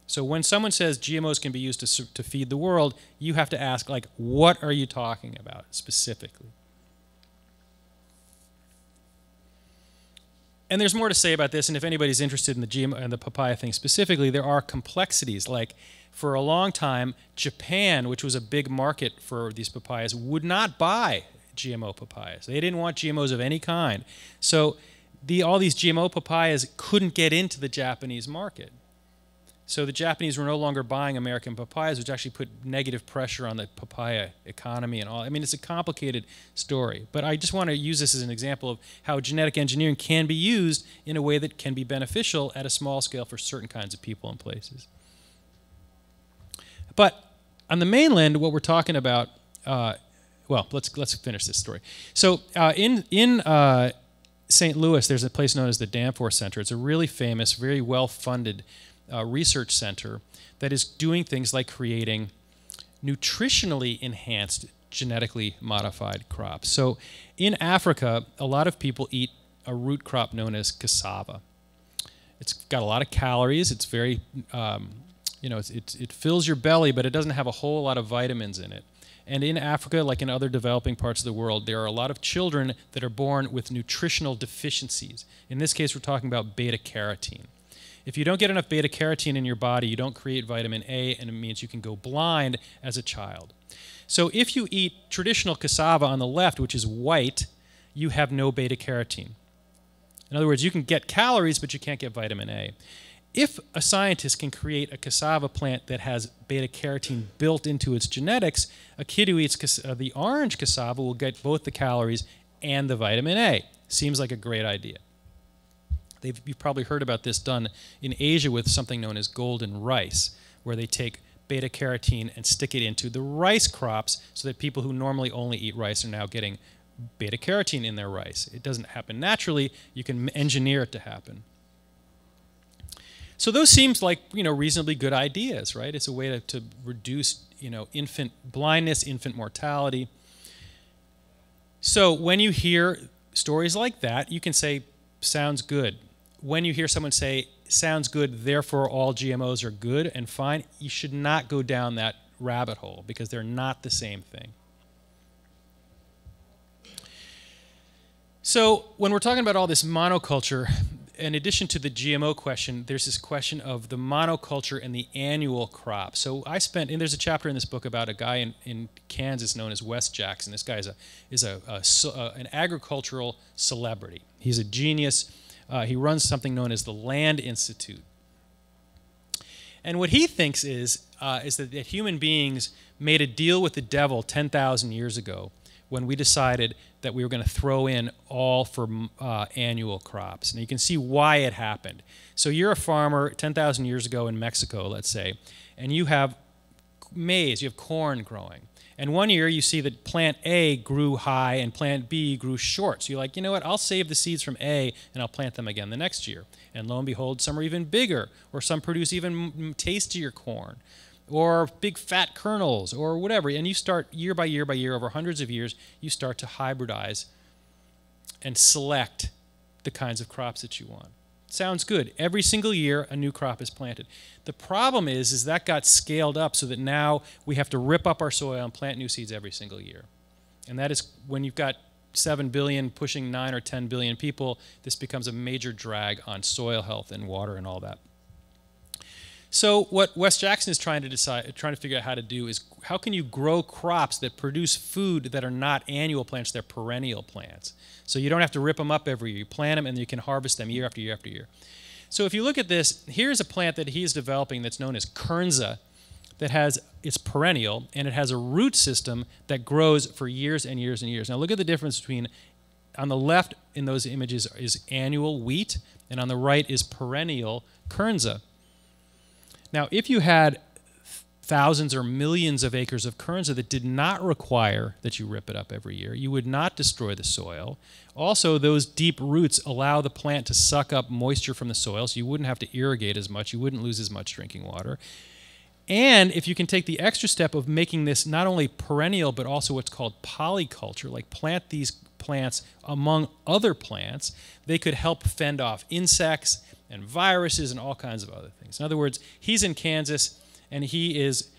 So when someone says GMOs can be used to feed the world, you have to ask, like, what are you talking about specifically? And there's more to say about this, and if anybody's interested in the GMO and the papaya thing specifically, there are complexities. Like, for a long time, Japan, which was a big market for these papayas, would not buy GMO papayas. They didn't want GMOs of any kind. So all these GMO papayas couldn't get into the Japanese market. So the Japanese were no longer buying American papayas, which actually put negative pressure on the papaya economy and all. I mean, it's a complicated story. But I just want to use this as an example of how genetic engineering can be used in a way that can be beneficial at a small scale for certain kinds of people and places. But on the mainland, what we're talking about, well, let's finish this story. So in St. Louis, there's a place known as the Danforth Center. It's a really famous, very well-funded research center that is doing things like creating nutritionally enhanced, genetically modified crops. So in Africa, a lot of people eat a root crop known as cassava. It's got a lot of calories. It's very, it fills your belly, but it doesn't have a whole lot of vitamins in it. And in Africa, like in other developing parts of the world, there are a lot of children that are born with nutritional deficiencies. In this case, we're talking about beta-carotene. If you don't get enough beta-carotene in your body, you don't create vitamin A, and it means you can go blind as a child. So if you eat traditional cassava on the left, which is white, you have no beta-carotene. In other words, you can get calories, but you can't get vitamin A. If a scientist can create a cassava plant that has beta-carotene built into its genetics, a kid who eats the orange cassava will get both the calories and the vitamin A. Seems like a great idea. You've probably heard about this done in Asia with something known as golden rice, where they take beta-carotene and stick it into the rice crops so that people who normally only eat rice are now getting beta-carotene in their rice. It doesn't happen naturally. You can engineer it to happen. So those seems like, reasonably good ideas, right? It's a way to reduce, infant blindness, infant mortality. So when you hear stories like that, you can say, sounds good. When you hear someone say, sounds good, therefore all GMOs are good and fine, you should not go down that rabbit hole because they're not the same thing. So when we're talking about all this monoculture, in addition to the GMO question, there's this question of the monoculture and the annual crop. So and there's a chapter in this book about a guy in Kansas known as Wes Jackson. This guy is an agricultural celebrity. He's a genius. He runs something known as the Land Institute. And what he thinks is that human beings made a deal with the devil 10,000 years ago, when we decided that we were going to throw in all for annual crops. And you can see why it happened. So you're a farmer 10,000 years ago in Mexico, let's say, and you have maize, you have corn growing. And one year you see that plant A grew high and plant B grew short. So you're like, you know what, I'll save the seeds from A and I'll plant them again the next year. And lo and behold, some are even bigger, or some produce even tastier corn, or big fat kernels, or whatever. And you start year by year by year, over hundreds of years, you start to hybridize and select the kinds of crops that you want. Sounds good. Every single year, a new crop is planted. The problem is that got scaled up so that now we have to rip up our soil and plant new seeds every single year. And that is when you've got 7 billion pushing 9 or 10 billion people, this becomes a major drag on soil health and water and all that. So what Wes Jackson is trying to figure out how to do is, how can you grow crops that produce food that are not annual plants, they're perennial plants. So you don't have to rip them up every year. You plant them and you can harvest them year after year after year. So if you look at this, here's a plant that he is developing that's known as Kernza, it's perennial, and it has a root system that grows for years and years and years. Now look at the difference between, on the left in those images is annual wheat, and on the right is perennial Kernza. Now, if you had thousands or millions of acres of Kernza that did not require that you rip it up every year, you would not destroy the soil. Also, those deep roots allow the plant to suck up moisture from the soil, so you wouldn't have to irrigate as much, you wouldn't lose as much drinking water. And if you can take the extra step of making this not only perennial, but also what's called polyculture, like plant these plants among other plants, they could help fend off insects and viruses and all kinds of other things. In other words, he's in Kansas, and he is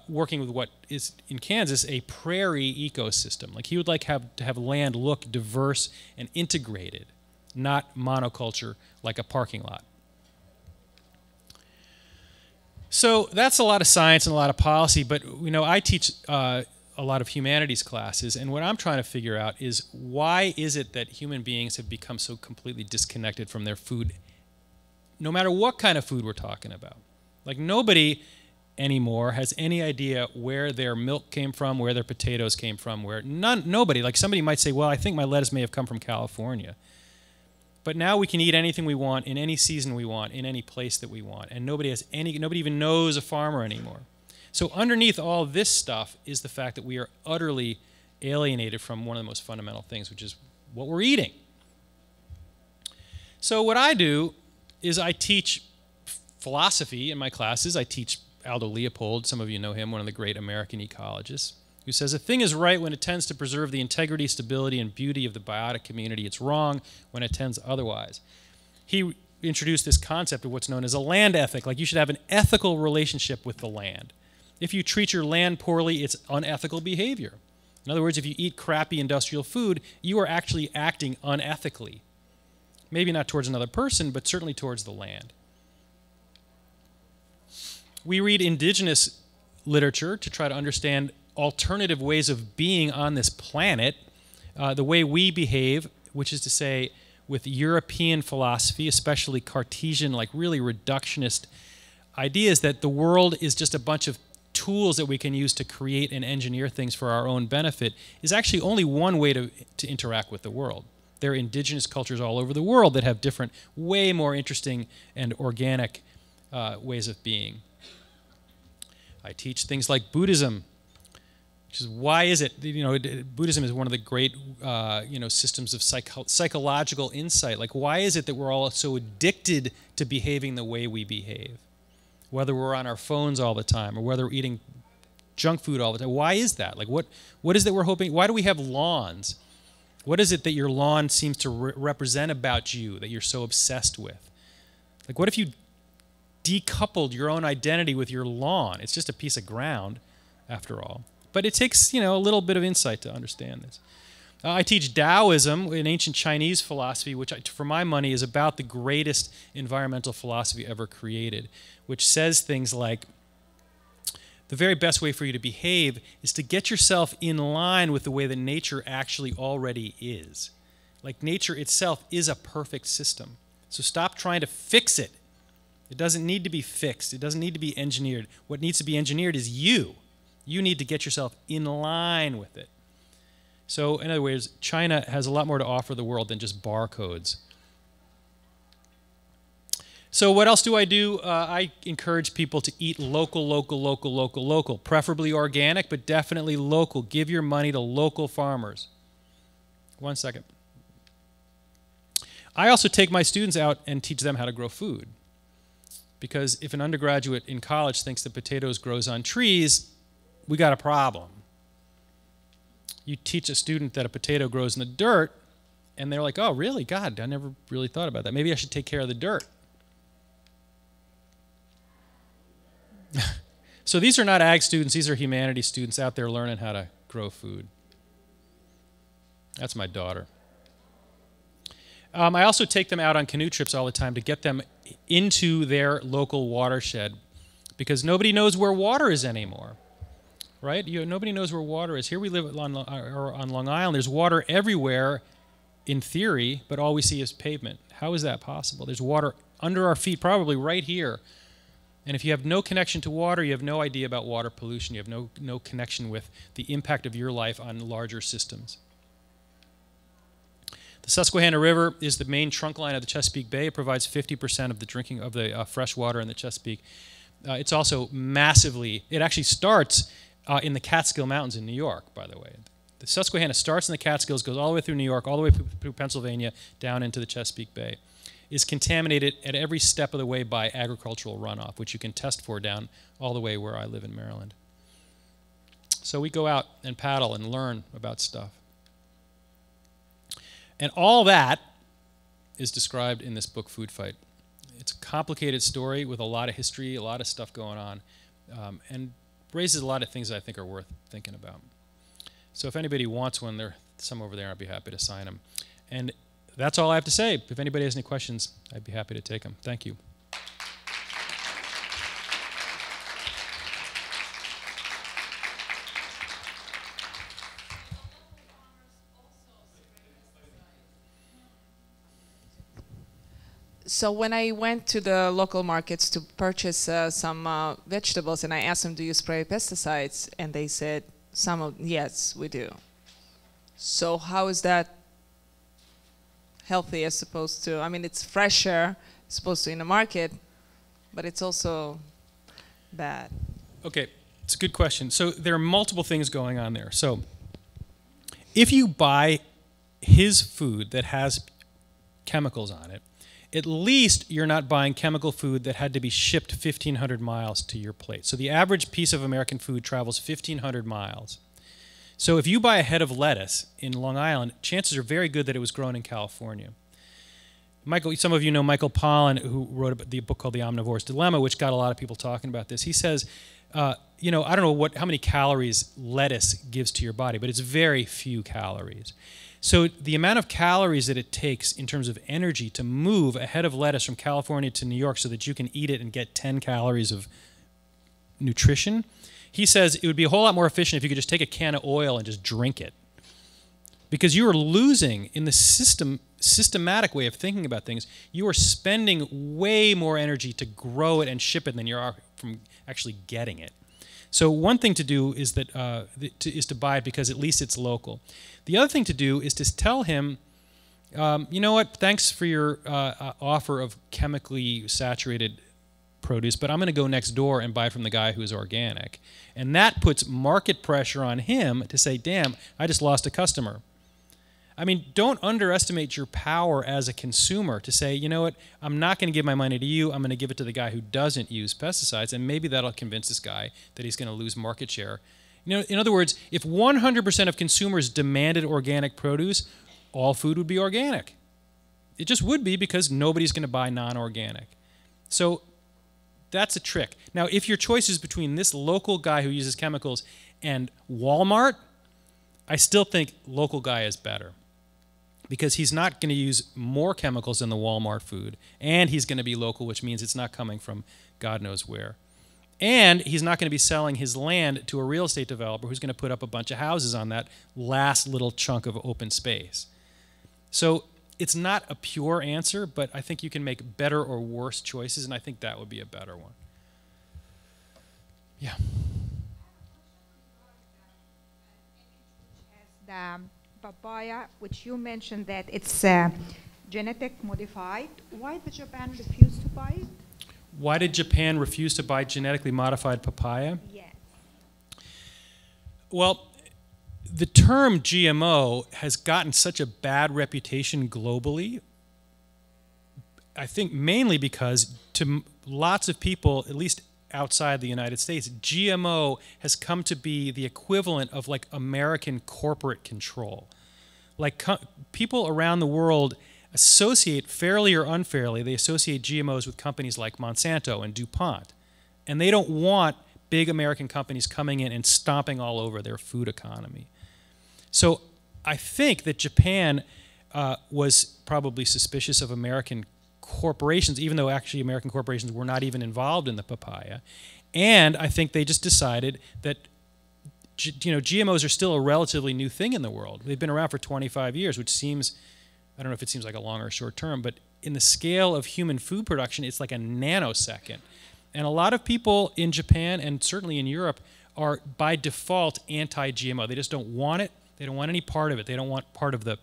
working with what is in Kansas a prairie ecosystem. Like he would like to have land look diverse and integrated, not monoculture like a parking lot. So that's a lot of science and a lot of policy, but you know, I teach a lot of humanities classes, and what I'm trying to figure out is, why is it that human beings have become so completely disconnected from their food, no matter what kind of food we're talking about? Like nobody anymore has any idea where their milk came from, where their potatoes came from, nobody. Like somebody might say, well, I think my lettuce may have come from California. But now we can eat anything we want in any season we want, in any place that we want, and nobody even knows a farmer anymore. So underneath all this stuff is the fact that we are utterly alienated from one of the most fundamental things, which is what we're eating. So what I do is I teach philosophy in my classes. I teach Aldo Leopold, some of you know him, one of the great American ecologists, who says a thing is right when it tends to preserve the integrity, stability, and beauty of the biotic community. It's wrong when it tends otherwise. He introduced this concept of what's known as a land ethic, like you should have an ethical relationship with the land. If you treat your land poorly, it's unethical behavior. In other words, if you eat crappy industrial food, you are actually acting unethically. Maybe not towards another person, but certainly towards the land. We read indigenous literature to try to understand alternative ways of being on this planet, the way we behave, which is to say with European philosophy, especially Cartesian, like really reductionist ideas that the world is just a bunch of tools that we can use to create and engineer things for our own benefit, is actually only one way to interact with the world. There are indigenous cultures all over the world that have different, way more interesting and organic ways of being. I teach things like Buddhism, which is, why is it, you know, Buddhism is one of the great, systems of psychological insight. Like, why is it that we're all so addicted to behaving the way we behave? Whether we're on our phones all the time or whether we're eating junk food all the time. Why is that? Like, what is that we're hoping? Why do we have lawns? What is it that your lawn seems to represent about you that you're so obsessed with? Like, what if you decoupled your own identity with your lawn? It's just a piece of ground, after all. But it takes, a little bit of insight to understand this. I teach Taoism, an ancient Chinese philosophy, which, for my money, is about the greatest environmental philosophy ever created, which says things like, the very best way for you to behave is to get yourself in line with the way that nature actually already is. Like, nature itself is a perfect system. So stop trying to fix it. It doesn't need to be fixed. It doesn't need to be engineered. What needs to be engineered is you. You need to get yourself in line with it. So in other words, China has a lot more to offer the world than just barcodes. So what else do? I encourage people to eat local, preferably organic, but definitely local. Give your money to local farmers. 1 second. I also take my students out and teach them how to grow food. Because if an undergraduate in college thinks that potatoes grows on trees, we got a problem. You teach a student that a potato grows in the dirt, and they're like, oh, really? God, I never really thought about that. Maybe I should take care of the dirt. So these are not ag students. These are humanities students out there learning how to grow food. That's my daughter. I also take them out on canoe trips all the time to get them into their local watershed, because nobody knows where water is anymore, right? Nobody knows where water is. Here we live on Long Island. There's water everywhere in theory, but all we see is pavement. How is that possible? There's water under our feet, probably right here. And if you have no connection to water, you have no idea about water pollution. You have no connection with the impact of your life on larger systems. The Susquehanna River is the main trunk line of the Chesapeake Bay. It provides 50% of the drinking of the fresh water in the Chesapeake. It's also massively, it actually starts in the Catskill Mountains in New York, by the way. The Susquehanna starts in the Catskills, goes all the way through New York, all the way through Pennsylvania, down into the Chesapeake Bay. Is contaminated at every step of the way by agricultural runoff, which you can test for down all the way where I live in Maryland. So we go out and paddle and learn about stuff. And all that is described in this book, Food Fight. It's a complicated story with a lot of history, a lot of stuff going on, and raises a lot of things that I think are worth thinking about. So if anybody wants one, there's some over there. I'd be happy to sign them. And that's all I have to say. If anybody has any questions, I'd be happy to take them. Thank you. So when I went to the local markets to purchase some vegetables, and I asked them, do you spray pesticides? And they said, yes, we do. So how is that healthy as opposed to, I mean, it's fresher, supposed to in the market, but it's also bad. Okay, it's a good question. So there are multiple things going on there. So if you buy his food that has chemicals on it, at least you're not buying chemical food that had to be shipped 1,500 miles to your plate. So the average piece of American food travels 1,500 miles. So if you buy a head of lettuce in Long Island, chances are very good that it was grown in California. Some of you know Michael Pollan, who wrote the book called The Omnivore's Dilemma, which got a lot of people talking about this. He says, I don't know how many calories lettuce gives to your body, but it's very few calories. So the amount of calories that it takes in terms of energy to move a head of lettuce from California to New York so that you can eat it and get 10 calories of nutrition, he says it would be a whole lot more efficient if you could just take a can of oil and just drink it. Because you are losing, in the systematic way of thinking about things, you are spending way more energy to grow it and ship it than you are from actually getting it. So one thing to do is to buy it because at least it's local. The other thing to do is to tell him, you know what, thanks for your offer of chemically saturated produce, but I'm going to go next door and buy from the guy who's organic. And that puts market pressure on him to say, damn, I just lost a customer. I mean, don't underestimate your power as a consumer to say, you know what, I'm not going to give my money to you, I'm going to give it to the guy who doesn't use pesticides, and maybe that'll convince this guy that he's going to lose market share. You know, in other words, if 100% of consumers demanded organic produce, all food would be organic. It just would be, because nobody's going to buy non-organic. So that's a trick. Now, if your choice is between this local guy who uses chemicals and Walmart, I still think local guy is better, because he's not going to use more chemicals than the Walmart food, and he's going to be local, which means it's not coming from God knows where. And he's not going to be selling his land to a real estate developer who's going to put up a bunch of houses on that last little chunk of open space. So it's not a pure answer, but I think you can make better or worse choices, and I think that would be a better one. Yeah. The papaya, which you mentioned that it's genetic modified. Why did Japan refuse to buy it? Why did Japan refuse to buy genetically modified papaya? Yes. Well, the term GMO has gotten such a bad reputation globally, I think mainly because to lots of people, at least outside the United States, GMO has come to be the equivalent of like American corporate control. Like people around the world associate, fairly or unfairly, they associate GMOs with companies like Monsanto and DuPont. And they don't want big American companies coming in and stomping all over their food economy. So I think that Japan was probably suspicious of American corporations, even though actually American corporations were not even involved in the papaya. And I think they just decided that GMOs are still a relatively new thing in the world. They've been around for 25 years, which seems, I don't know if it seems like a long or short term, but in the scale of human food production, it's like a nanosecond. And a lot of people in Japan and certainly in Europe are by default anti-GMO. They just don't want it. They don't want any part of it. They don't want part of the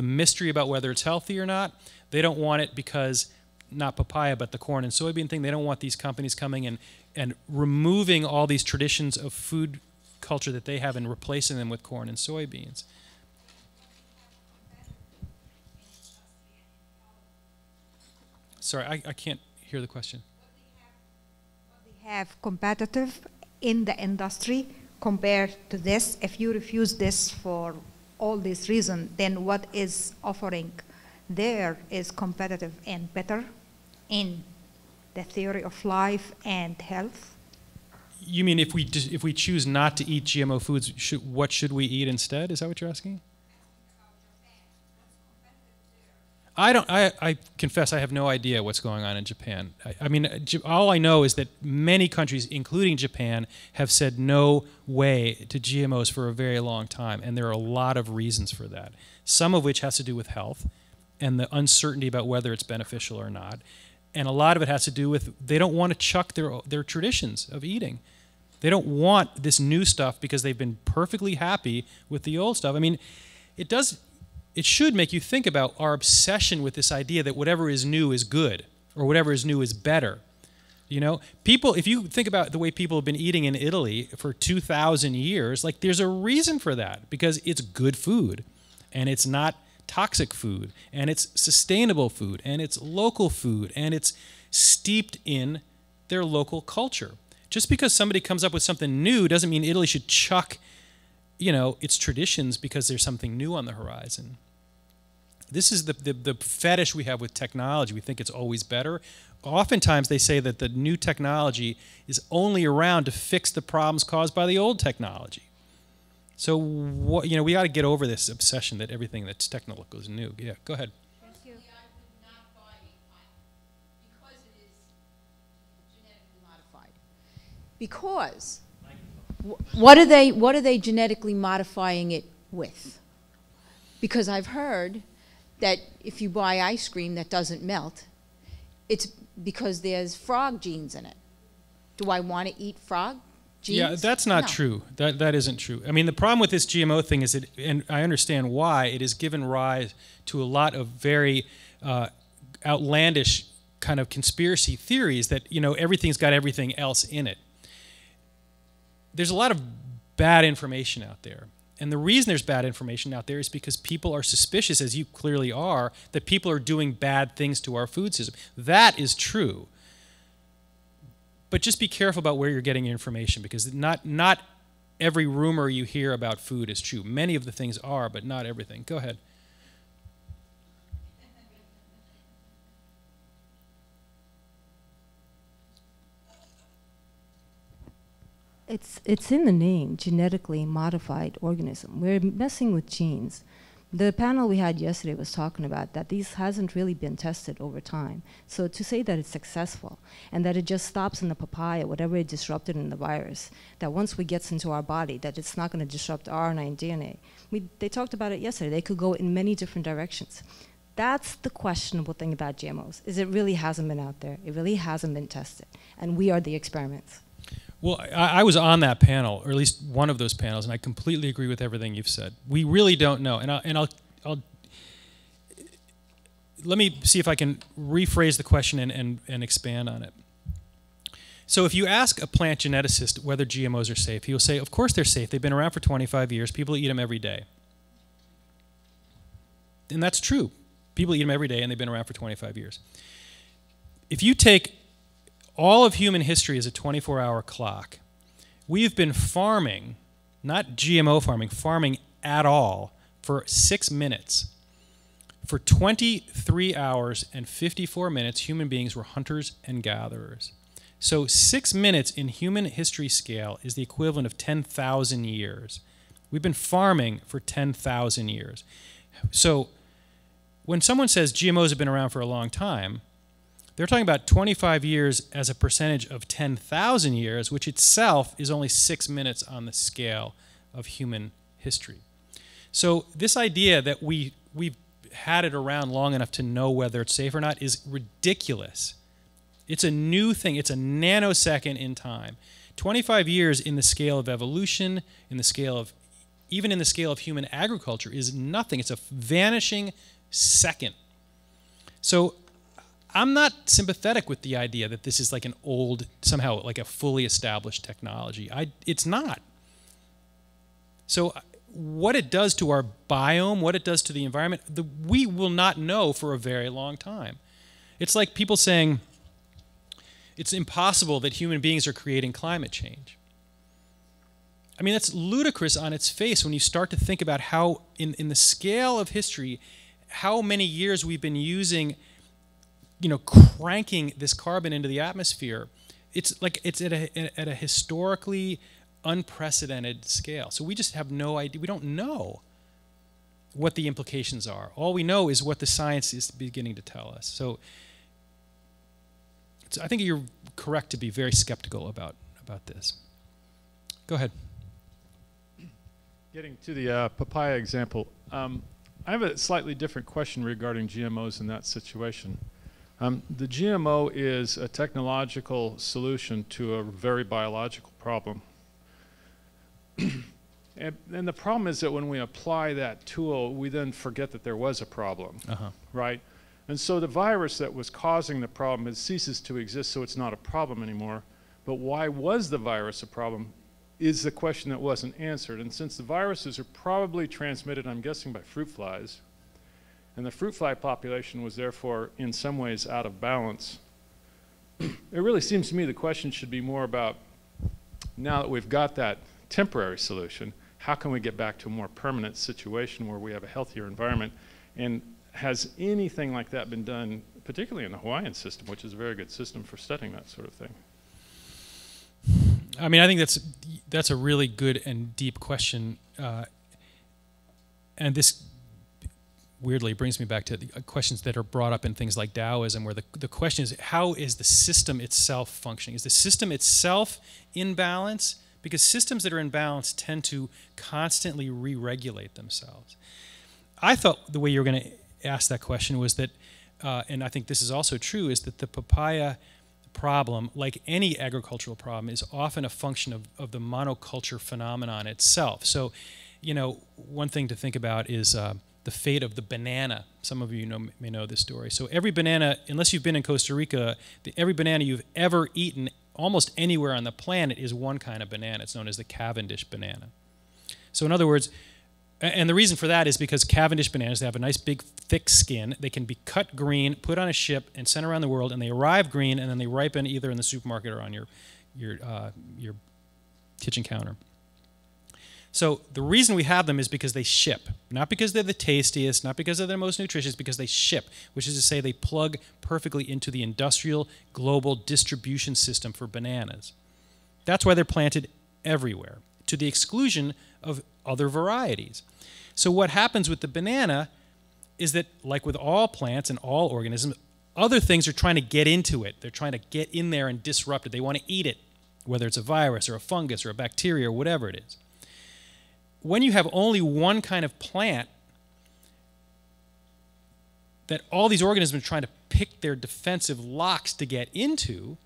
mystery about whether it's healthy or not. They don't want it because, not papaya, but the corn and soybean thing, they don't want these companies coming in and removing all these traditions of food culture that they have and replacing them with corn and soybeans. Sorry, I can't hear the question. We have competitive in the industry compared to this. If you refuse this for all these reasons, then what is offering there is competitive and better in the theory of life and health? You mean if we choose not to eat GMO foods, what should we eat instead? Is that what you're asking? I confess I have no idea what's going on in Japan. I mean, all I know is that many countries, including Japan, have said no way to GMOs for a very long time, and there are a lot of reasons for that, some of which has to do with health and the uncertainty about whether it's beneficial or not. And a lot of it has to do with they don't want to chuck their traditions of eating. They don't want this new stuff because they've been perfectly happy with the old stuff. I mean, it should make you think about our obsession with this idea that whatever is new is good or whatever is new is better. You know, people, if you think about the way people have been eating in Italy for 2,000 years, like there's a reason for that because it's good food and it's not toxic food and it's sustainable food and it's local food and it's steeped in their local culture. Just because somebody comes up with something new doesn't mean Italy should chuck, you know, its traditions because there's something new on the horizon. This is the fetish we have with technology. We think it's always better. Oftentimes they say that the new technology is only around to fix the problems caused by the old technology. So, you know, we got to get over this obsession that everything that's technical is new. Yeah, go ahead. Thank you. I would not buy it because it is genetically modified. Because what are they genetically modifying it with? Because I've heard that if you buy ice cream that doesn't melt, it's because there's frog genes in it. Do I want to eat frog genes? Yeah, that's not true. That isn't true. I mean, the problem with this GMO thing is that, and I understand why, it has given rise to a lot of very outlandish kind of conspiracy theories that, you know, everything's got everything else in it. There's a lot of bad information out there. And the reason there's bad information out there is because people are suspicious, as you clearly are, that people are doing bad things to our food system. That is true. But just be careful about where you're getting your information because not every rumor you hear about food is true. Many of the things are, but not everything. Go ahead. It's in the name, genetically modified organism. We're messing with genes. The panel we had yesterday was talking about that these hasn't really been tested over time. So to say that it's successful and that it just stops in the papaya, whatever it disrupted in the virus, that once it gets into our body, that it's not going to disrupt RNA and DNA. They talked about it yesterday. They could go in many different directions. That's the questionable thing about GMOs, is it really hasn't been out there. It really hasn't been tested. And we are the experiments. Well, I was on that panel, or at least one of those panels, and I completely agree with everything you've said. We really don't know, and I'll let me see if I can rephrase the question and expand on it. So if you ask a plant geneticist whether GMOs are safe, he will say, of course they're safe. They've been around for 25 years. People eat them every day. And that's true. People eat them every day, and they've been around for 25 years. If you take all of human history as a 24-hour clock, we've been farming, not GMO farming, farming at all, for 6 minutes. For 23 hours and 54 minutes, human beings were hunters and gatherers. So 6 minutes in human history scale is the equivalent of 10,000 years. We've been farming for 10,000 years. So when someone says GMOs have been around for a long time, they're talking about 25 years as a percentage of 10,000 years, which itself is only 6 minutes on the scale of human history. So this idea that we've had it around long enough to know whether it's safe or not is ridiculous. It's a new thing. It's a nanosecond in time. 25 years in the scale of evolution, in the scale of, even in the scale of human agriculture, is nothing. It's a vanishing second. So I'm not sympathetic with the idea that this is like an old, somehow like a fully established technology. It's not. So what it does to our biome, what it does to the environment, we will not know for a very long time. It's like people saying it's impossible that human beings are creating climate change. I mean, that's ludicrous on its face when you start to think about how, in the scale of history, how many years we've been using, cranking this carbon into the atmosphere. It's like it's at a historically unprecedented scale. So we just have no idea. We don't know what the implications are. All we know is what the science is beginning to tell us. So I think you're correct to be very skeptical about this. Go ahead. Getting to the papaya example, I have a slightly different question regarding GMOs in that situation. The GMO is a technological solution to a very biological problem. And the problem is that when we apply that tool, we then forget that there was a problem, right? And so the virus that was causing the problem, it ceases to exist, so it's not a problem anymore. But why was the virus a problem is the question that wasn't answered. And since the viruses are probably transmitted, I'm guessing, by fruit flies, and the fruit fly population was therefore in some ways out of balance, it really seems to me the question should be more about, now that we've got that temporary solution, how can we get back to a more permanent situation where we have a healthier environment? And has anything like that been done, particularly in the Hawaiian system, which is a very good system for studying that sort of thing? I mean, I think that's a really good and deep question, and this weirdly brings me back to the questions that are brought up in things like Taoism, where the question is, how is the system itself functioning? Is the system itself in balance? Because systems that are in balance tend to constantly re-regulate themselves. I thought the way you were going to ask that question was that, and I think this is also true, is that the papaya problem, like any agricultural problem, is often a function of the monoculture phenomenon itself. So, one thing to think about is the fate of the banana. Some of you may know this story. So every banana, unless you've been in Costa Rica, every banana you've ever eaten almost anywhere on the planet is one kind of banana. It's known as the Cavendish banana. So in other words, and the reason for that is because Cavendish bananas, they have a nice big thick skin. They can be cut green, put on a ship, and sent around the world, and they arrive green, and then they ripen either in the supermarket or on your kitchen counter. So the reason we have them is because they ship, not because they're the tastiest, not because they're the most nutritious, because they ship, which is to say they plug perfectly into the industrial global distribution system for bananas. That's why they're planted everywhere, to the exclusion of other varieties. So what happens with the banana is that, like with all plants and all organisms, other things are trying to get into it. They're trying to get in there and disrupt it. They want to eat it, whether it's a virus or a fungus or a bacteria or whatever it is. When you have only one kind of plant that all these organisms are trying to pick their defensive locks to get into,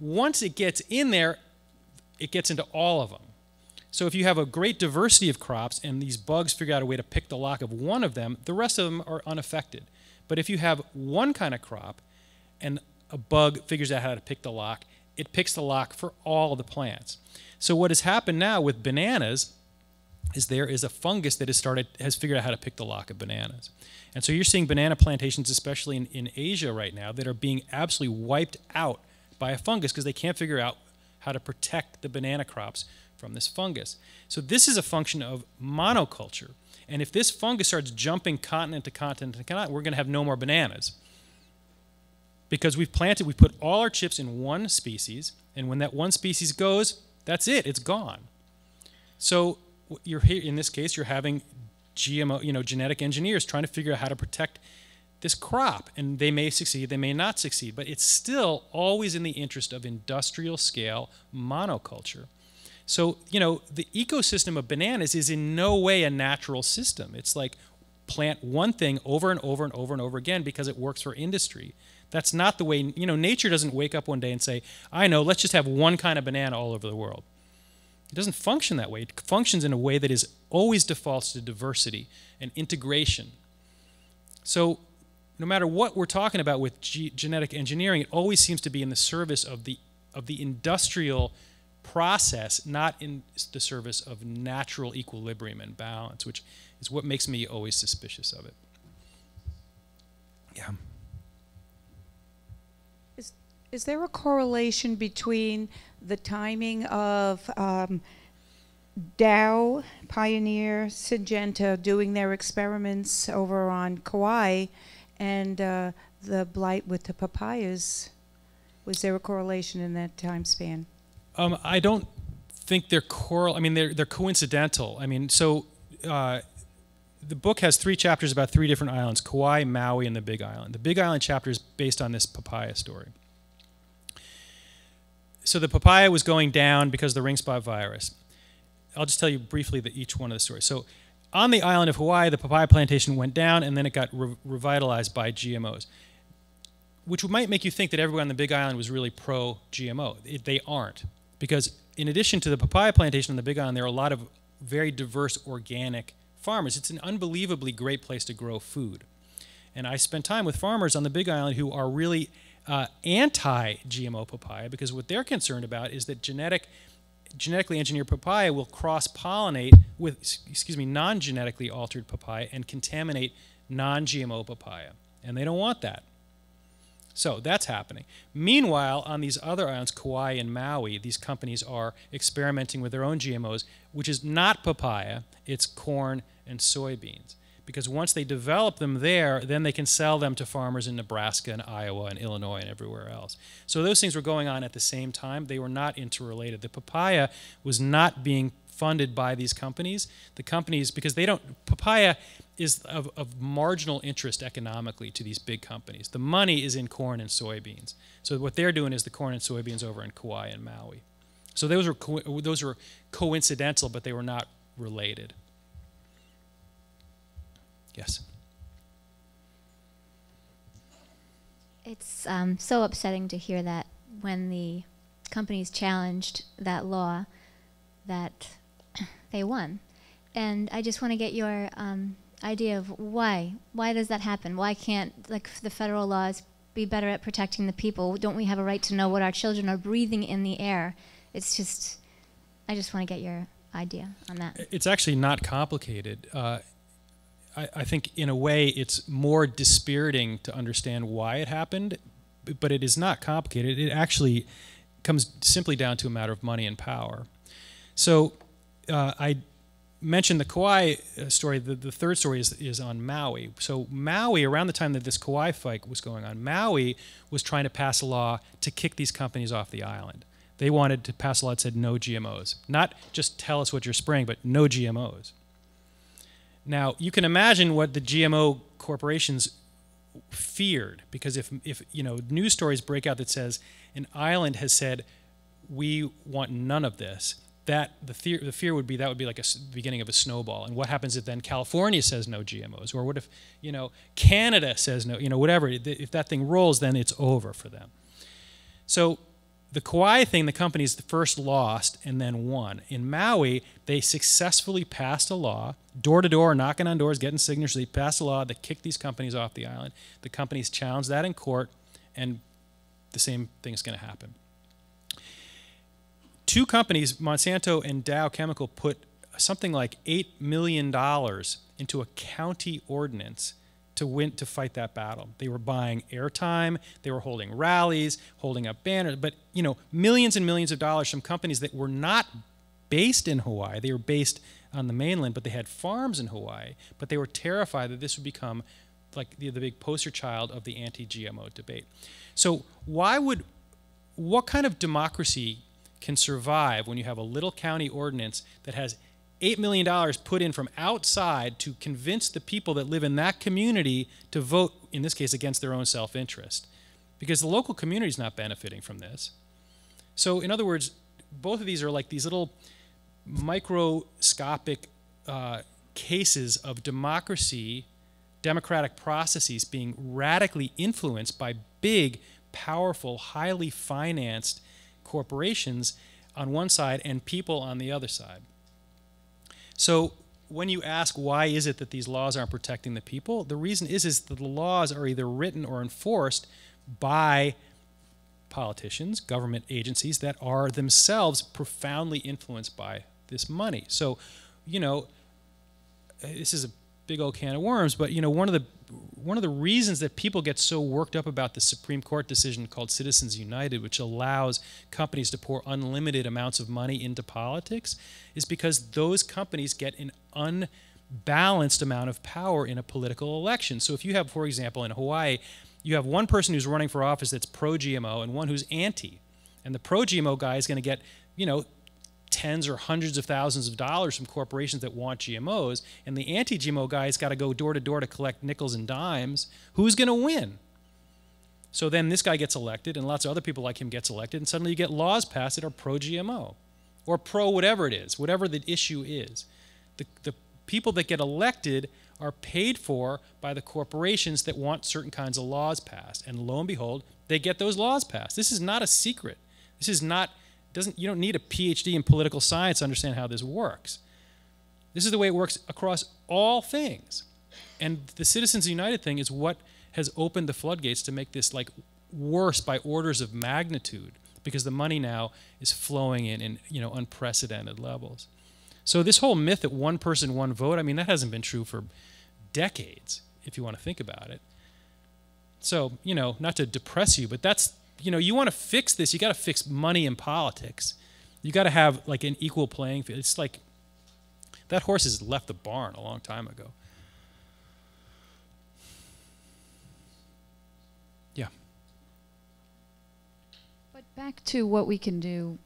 once it gets in there, it gets into all of them. So if you have a great diversity of crops and these bugs figure out a way to pick the lock of one of them, the rest of them are unaffected. But if you have one kind of crop and a bug figures out how to pick the lock, it picks the lock for all the plants. So what has happened now with bananas is there is a fungus that has figured out how to pick the lock of bananas. And so you're seeing banana plantations, especially in Asia right now, that are being absolutely wiped out by a fungus because they can't figure out how to protect the banana crops from this fungus. So this is a function of monoculture. And if this fungus starts jumping continent to continent to continent, we're going to have no more bananas. Because we've put all our chips in one species, and when that one species goes, that's it, it's gone. So you're here, in this case, you're having GMO, genetic engineers trying to figure out how to protect this crop, and they may succeed, they may not succeed, but it's still always in the interest of industrial scale monoculture. So, the ecosystem of bananas is in no way a natural system. It's like plant one thing over and over and over and over again because it works for industry. That's not the way, nature doesn't wake up one day and say, I know, let's just have one kind of banana all over the world. It doesn't function that way. It functions in a way that is always defaults to diversity and integration. So no matter what we're talking about with genetic engineering, it always seems to be in the service of the industrial process, not in the service of natural equilibrium and balance, which is what makes me always suspicious of it. Yeah. Is there a correlation between the timing of Dow, Pioneer, Syngenta doing their experiments over on Kauai and the blight with the papayas? Was there a correlation in that time span? I don't think they're they're coincidental. The book has 3 chapters about 3 different islands: Kauai, Maui, and the Big Island. The Big Island chapter is based on this papaya story. So the papaya was going down because of the Ringspot virus. I'll just tell you briefly each one of the stories. So on the island of Hawaii, the papaya plantation went down, and then it got revitalized by GMOs, which might make you think that everyone on the Big Island was really pro-GMO. They aren't, because in addition to the papaya plantation on the Big Island, there are a lot of very diverse organic farmers. It's an unbelievably great place to grow food. And I spent time with farmers on the Big Island who are really anti-GMO papaya, because what they're concerned about is that genetically engineered papaya will cross-pollinate with, non-genetically altered papaya and contaminate non-GMO papaya. And they don't want that. So that's happening. Meanwhile, on these other islands, Kauai and Maui, these companies are experimenting with their own GMOs, which is not papaya, it's corn and soybeans. Because once they develop them there, then they can sell them to farmers in Nebraska and Iowa and Illinois and everywhere else. So those things were going on at the same time. They were not interrelated. The papaya was not being funded by these companies. The companies, because papaya is of marginal interest economically to these big companies. The money is in corn and soybeans. So what they're doing is the corn and soybeans over in Kauai and Maui. So those were coincidental, but they were not related. Yes. It's so upsetting to hear that when the companies challenged that law, that they won. And I just want to get your idea of why. Why does that happen? Why can't the federal laws be better at protecting the people? Don't we have a right to know what our children are breathing in the air? It's just, I just want to get your idea on that. It's actually not complicated. I think in a way it's more dispiriting to understand why it happened, but it is not complicated. It actually comes simply down to a matter of money and power. So I mentioned the Kauai story. The third story is on Maui. So Maui, around the time that this Kauai fight was going on, Maui was trying to pass a law to kick these companies off the island. They wanted to pass a law that said no GMOs. Not just tell us what you're spraying, but no GMOs. Now, you can imagine what the GMO corporations feared, because if news stories break out that says an island has said, we want none of this, the fear would be that would be like a beginning of a snowball. And what happens if then California says no GMOs? Or what if, Canada says no, whatever. If that thing rolls, then it's over for them. So the Kauai thing, the companies first lost and then won. In Maui, they successfully passed a law, door to door, knocking on doors, getting signatures. They passed a law that kicked these companies off the island. The companies challenged that in court, and the same thing is going to happen. Two companies, Monsanto and Dow Chemical, put something like $8 million into a county ordinance to fight that battle. They were buying airtime, they were holding rallies, holding up banners, but millions and millions of dollars from companies that were not based in Hawaii. They were based on the mainland, but they had farms in Hawaii, but they were terrified that this would become like the big poster child of the anti-GMO debate. So what kind of democracy can survive when you have a little county ordinance that has $8 million put in from outside to convince the people that live in that community to vote, in this case, against their own self-interest? Because the local community is not benefiting from this. So in other words, both of these are like these little microscopic cases of democracy, democratic processes being radically influenced by big, powerful, highly financed corporations on one side and people on the other side. So when you ask why is it that these laws aren't protecting the people, the reason is that the laws are either written or enforced by politicians, government agencies that are themselves profoundly influenced by this money. So, this is a big old can of worms, but one of the reasons that people get so worked up about the Supreme Court decision called Citizens United, which allows companies to pour unlimited amounts of money into politics, is because those companies get an unbalanced amount of power in a political election. So if you have, for example, in Hawaii, you have one person who's running for office that's pro-GMO and one who's anti. And the pro-GMO guy is going to get, tens or hundreds of thousands of dollars from corporations that want GMOs, and the anti-GMO guy's got to go door to door to collect nickels and dimes. Who's going to win? So then this guy gets elected, and lots of other people like him gets elected, and suddenly you get laws passed that are pro-GMO or pro whatever it is, whatever the issue is. The people that get elected are paid for by the corporations that want certain kinds of laws passed, and lo and behold, they get those laws passed. This is not a secret. This is not... You don't need a PhD in political science to understand how this works. This is the way it works across all things. And the Citizens United thing is what has opened the floodgates to make this like worse by orders of magnitude, because the money now is flowing in unprecedented levels. So this whole myth that one person, one vote, that hasn't been true for decades, if you want to think about it. So, not to depress you, but that's, you want to fix this, you got to fix money in politics. You got to have like an equal playing field. It's like that horse has left the barn a long time ago. Yeah. But back to what we can do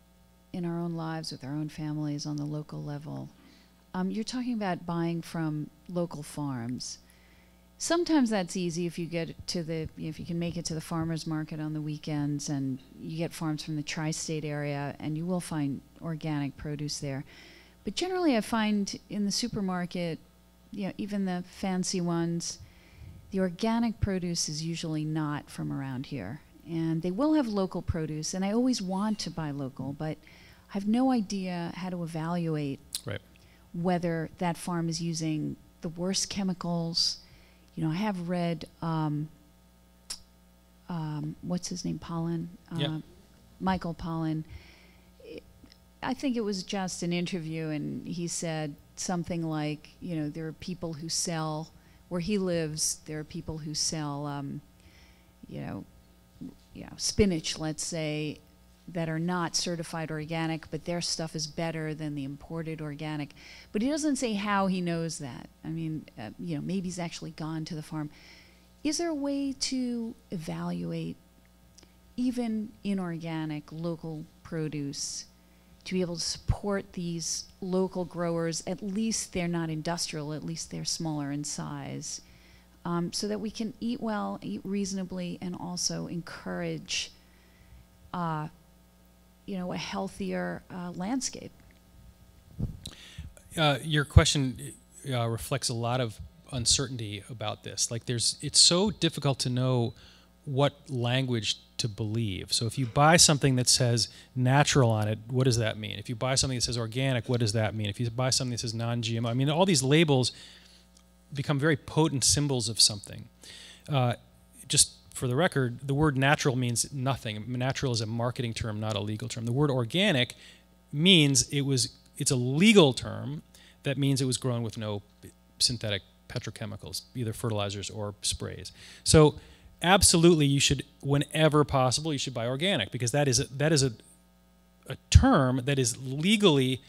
in our own lives with our own families on the local level. You're talking about buying from local farms. Sometimes that's easy if you get to if you can make it to the farmer's market on the weekends, and you get farms from the tri-state area, and you will find organic produce there. But generally I find in the supermarket, even the fancy ones, the organic produce is usually not from around here. And they will have local produce, and I always want to buy local, but I have no idea how to evaluate whether that farm is using the worst chemicals. I have read, what's his name, Pollan? Michael Pollan. I think it was just an interview, and he said something like, there are people who sell, where he lives, there are people who sell, spinach, let's say, that are not certified organic, but their stuff is better than the imported organic. But he doesn't say how he knows that. Maybe he's actually gone to the farm. Is there a way to evaluate even inorganic local produce to be able to support these local growers? At least they're not industrial, at least they're smaller in size, so that we can eat well, eat reasonably, and also encourage a healthier landscape. Your question reflects a lot of uncertainty about this. Like it's so difficult to know what language to believe. So if you buy something that says natural on it, what does that mean? If you buy something that says organic, what does that mean? If you buy something that says non-GMO, I mean, all these labels become very potent symbols of something. Just for the record, the word natural means nothing. Natural is a marketing term, not a legal term. The word organic means it's a legal term that means it was grown with no synthetic petrochemicals, either fertilizers or sprays. So absolutely, you should, whenever possible, you should buy organic, because that is a term that is legally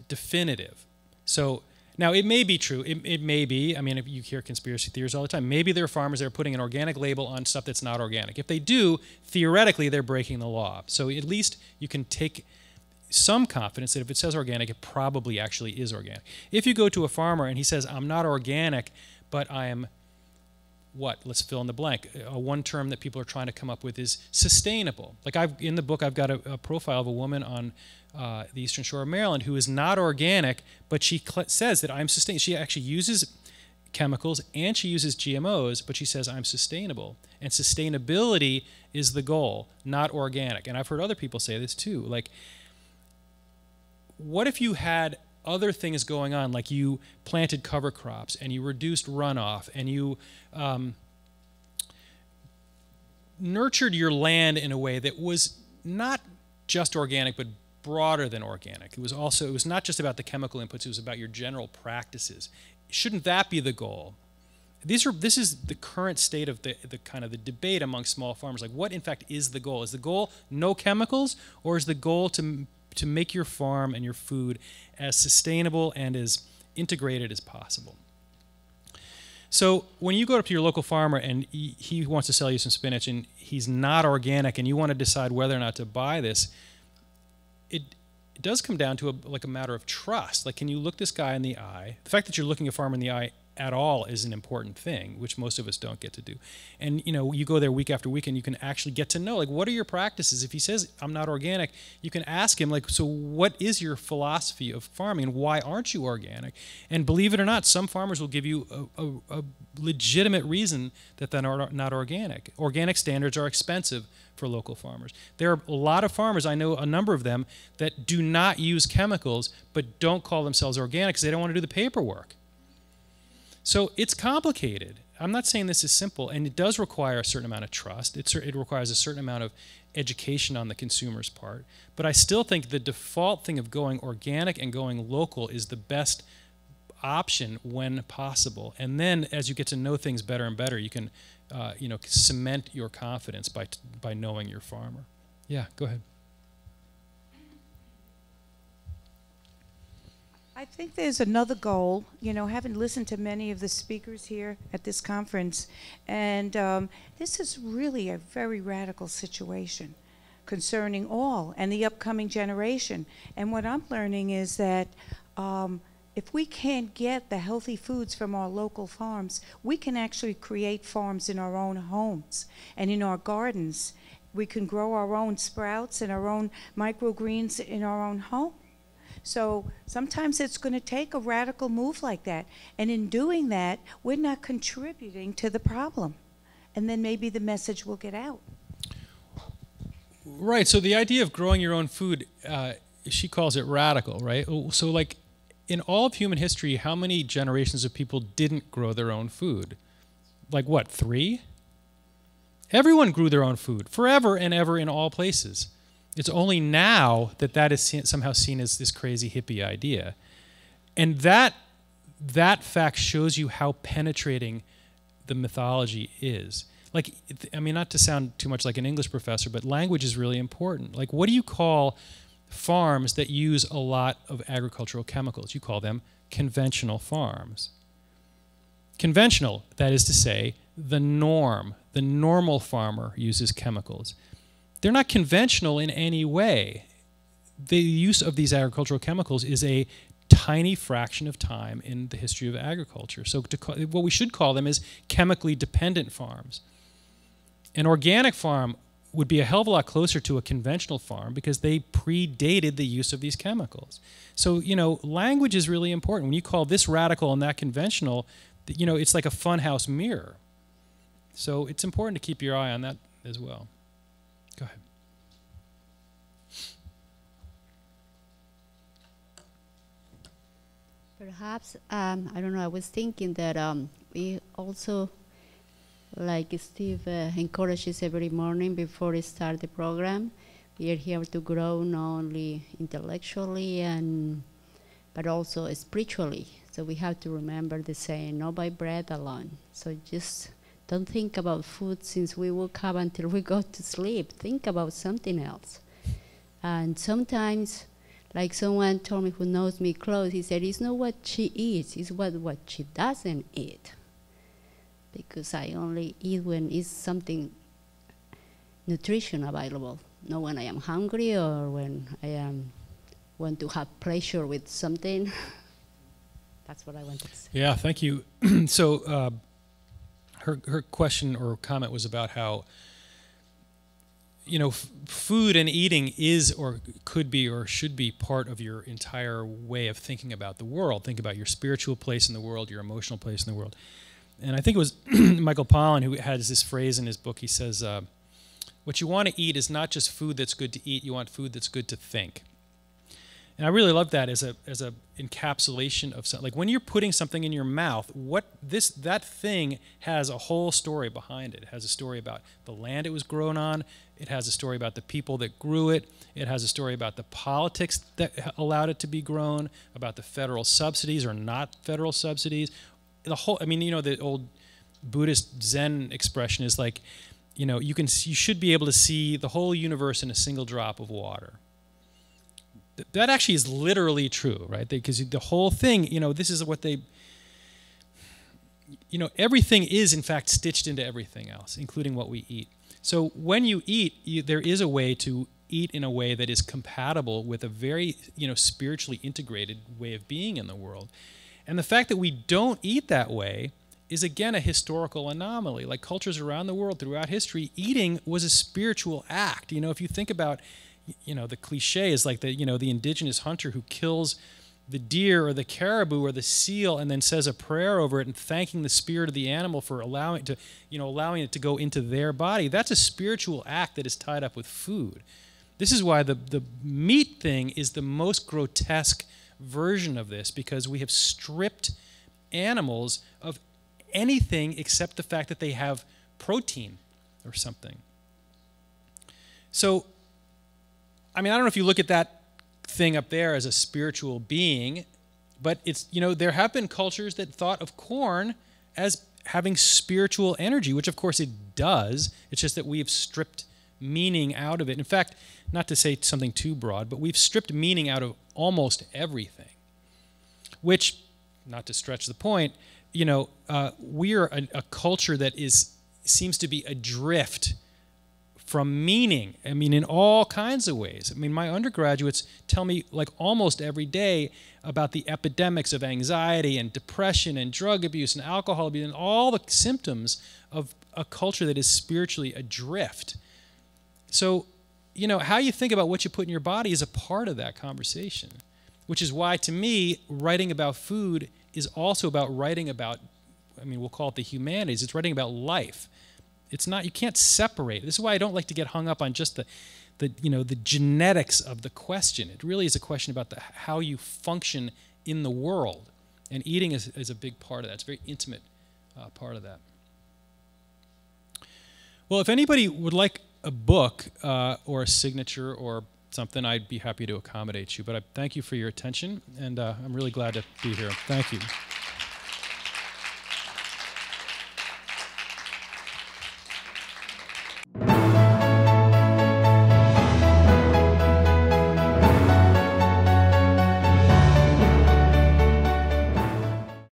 definitive. So now it may be true. It may be. I mean, if you hear conspiracy theories all the time. Maybe there are farmers that are putting an organic label on stuff that's not organic. If they do, theoretically, they're breaking the law. So at least you can take some confidence that if it says organic, it probably actually is organic. If you go to a farmer and he says, I'm not organic, but I am what? Let's fill in the blank. One term that people are trying to come up with is sustainable. Like in the book, I've got a profile of a woman on the Eastern Shore of Maryland who is not organic, but she says that I'm sustainable. She actually uses chemicals and she uses GMOs, but she says I'm sustainable. And sustainability is the goal, not organic. And I've heard other people say this too. Like, what if you had other things going on, like you planted cover crops and you reduced runoff and you nurtured your land in a way that was not just organic but broader than organic? It was not just about the chemical inputs, it was about your general practices. Shouldn't that be the goal? This is the current state of the kind of the debate among small farmers. Like, what in fact is the goal? Is the goal no chemicals, or is the goal to make your farm and your food as sustainable and as integrated as possible? So when you go up to your local farmer and he wants to sell you some spinach and he's not organic and you want to decide whether or not to buy this, it does come down to a matter of trust. Like, can you look this guy in the eye? The fact that you're looking a farmer in the eye at all is an important thing, which most of us don't get to do. And you go there week after week and you can actually get to know, like, what are your practices? If he says I'm not organic, you can ask him, like, so what is your philosophy of farming and why aren't you organic? And believe it or not, some farmers will give you a legitimate reason that they're not organic. Organic standards are expensive for local farmers. There are a lot of farmers, I know a number of them, that do not use chemicals but don't call themselves organic because they don't want to do the paperwork. So it's complicated. I'm not saying this is simple, and it does require a certain amount of trust. It requires a certain amount of education on the consumer's part. But I still think the default thing of going organic and going local is the best option when possible. And then as you get to know things better and better, you can cement your confidence by knowing your farmer. Yeah, go ahead. I think there's another goal, having listened to many of the speakers here at this conference, and this is really a very radical situation concerning all and the upcoming generation. And what I'm learning is that if we can't get the healthy foods from our local farms, we can actually create farms in our own homes and in our gardens. We can grow our own sprouts and our own microgreens in our own home. So sometimes it's going to take a radical move like that. And in doing that, we're not contributing to the problem. And then maybe the message will get out. Right. So the idea of growing your own food, she calls it radical, right? So like in all of human history, how many generations of people didn't grow their own food? Like what, 3? Everyone grew their own food forever and ever in all places. It's only now that is somehow seen as this crazy hippie idea. And that fact shows you how penetrating the mythology is. Like, I mean, not to sound too much like an English professor, but language is really important. Like, what do you call farms that use a lot of agricultural chemicals? You call them conventional farms. Conventional, that is to say, the normal farmer uses chemicals. They're not conventional in any way. The use of these agricultural chemicals is a tiny fraction of time in the history of agriculture. So what we should call them is chemically dependent farms. An organic farm would be a hell of a lot closer to a conventional farm because they predated the use of these chemicals. So, language is really important. When you call this radical and that conventional, it's like a funhouse mirror. So it's important to keep your eye on as well. Go ahead. Perhaps, I don't know, I was thinking that we also, like Steve encourages every morning before we start the program, we are here to grow not only intellectually but also spiritually. So we have to remember the saying, not by bread alone. So just don't think about food since we woke up until we go to sleep. Think about something else. And sometimes, like someone told me who knows me close, he said, it's not what she eats, it's what she doesn't eat. Because I only eat when it's something nutrition available, not when I am hungry or when I want to have pleasure with something. That's what I wanted to say. Yeah, thank you. So her question or comment was about how, you know, food and eating is or could be or should be part of your entire way of thinking about the world. Think about your spiritual place in the world, your emotional place in the world. And I think it was Michael Pollan who has this phrase in his book. He says, what you want to eat is not just food that's good to eat, you want food that's good to think. And I really love that as a encapsulation of something. Like when you're putting something in your mouth, that thing has a whole story behind it. It has a story about the land it was grown on. It has a story about the people that grew it. It has a story about the politics that allowed it to be grown, about the federal subsidies or not federal subsidies. The whole, I mean, you know, the old Buddhist Zen expression is like, you know, you should be able to see the whole universe in a single drop of water. That actually is literally true, right? Because the whole thing, you know, this is what they, you know, everything is in fact stitched into everything else, including what we eat. So when you eat, there is a way to eat in a way that is compatible with a very, you know, spiritually integrated way of being in the world. And the fact that we don't eat that way is, again, a historical anomaly. Like cultures around the world throughout history, eating was a spiritual act. You know, if you think about, you know, the cliche is like the, you know, the indigenous hunter who kills the deer or the caribou or the seal and then says a prayer over it and thanking the spirit of the animal for allowing it to go into their body. That's a spiritual act that is tied up with food. This is why the meat thing is the most grotesque version of this, because we have stripped animals of anything except the fact that they have protein or something. So, I mean, I don't know if you look at that thing up there as a spiritual being, but it's, you know, there have been cultures that thought of corn as having spiritual energy, which of course it does. It's just that we have stripped meaning out of it. In fact, not to say something too broad, but we've stripped meaning out of almost everything, which, not to stretch the point, you know, we are a culture that seems to be adrift from meaning. I mean, in all kinds of ways. I mean, my undergraduates tell me like almost every day about the epidemics of anxiety and depression and drug abuse and alcohol abuse and all the symptoms of a culture that is spiritually adrift. So, you know, how you think about what you put in your body is a part of that conversation, which is why, to me, writing about food is also about writing about, I mean, we'll call it the humanities. It's writing about life. It's not, you can't separate. This is why I don't like to get hung up on just the genetics of the question. It really is a question about how you function in the world. And eating is a big part of that. It's a very intimate part of that. Well, if anybody would like a book or a signature or something, I'd be happy to accommodate you. But I thank you for your attention, and I'm really glad to be here. Thank you.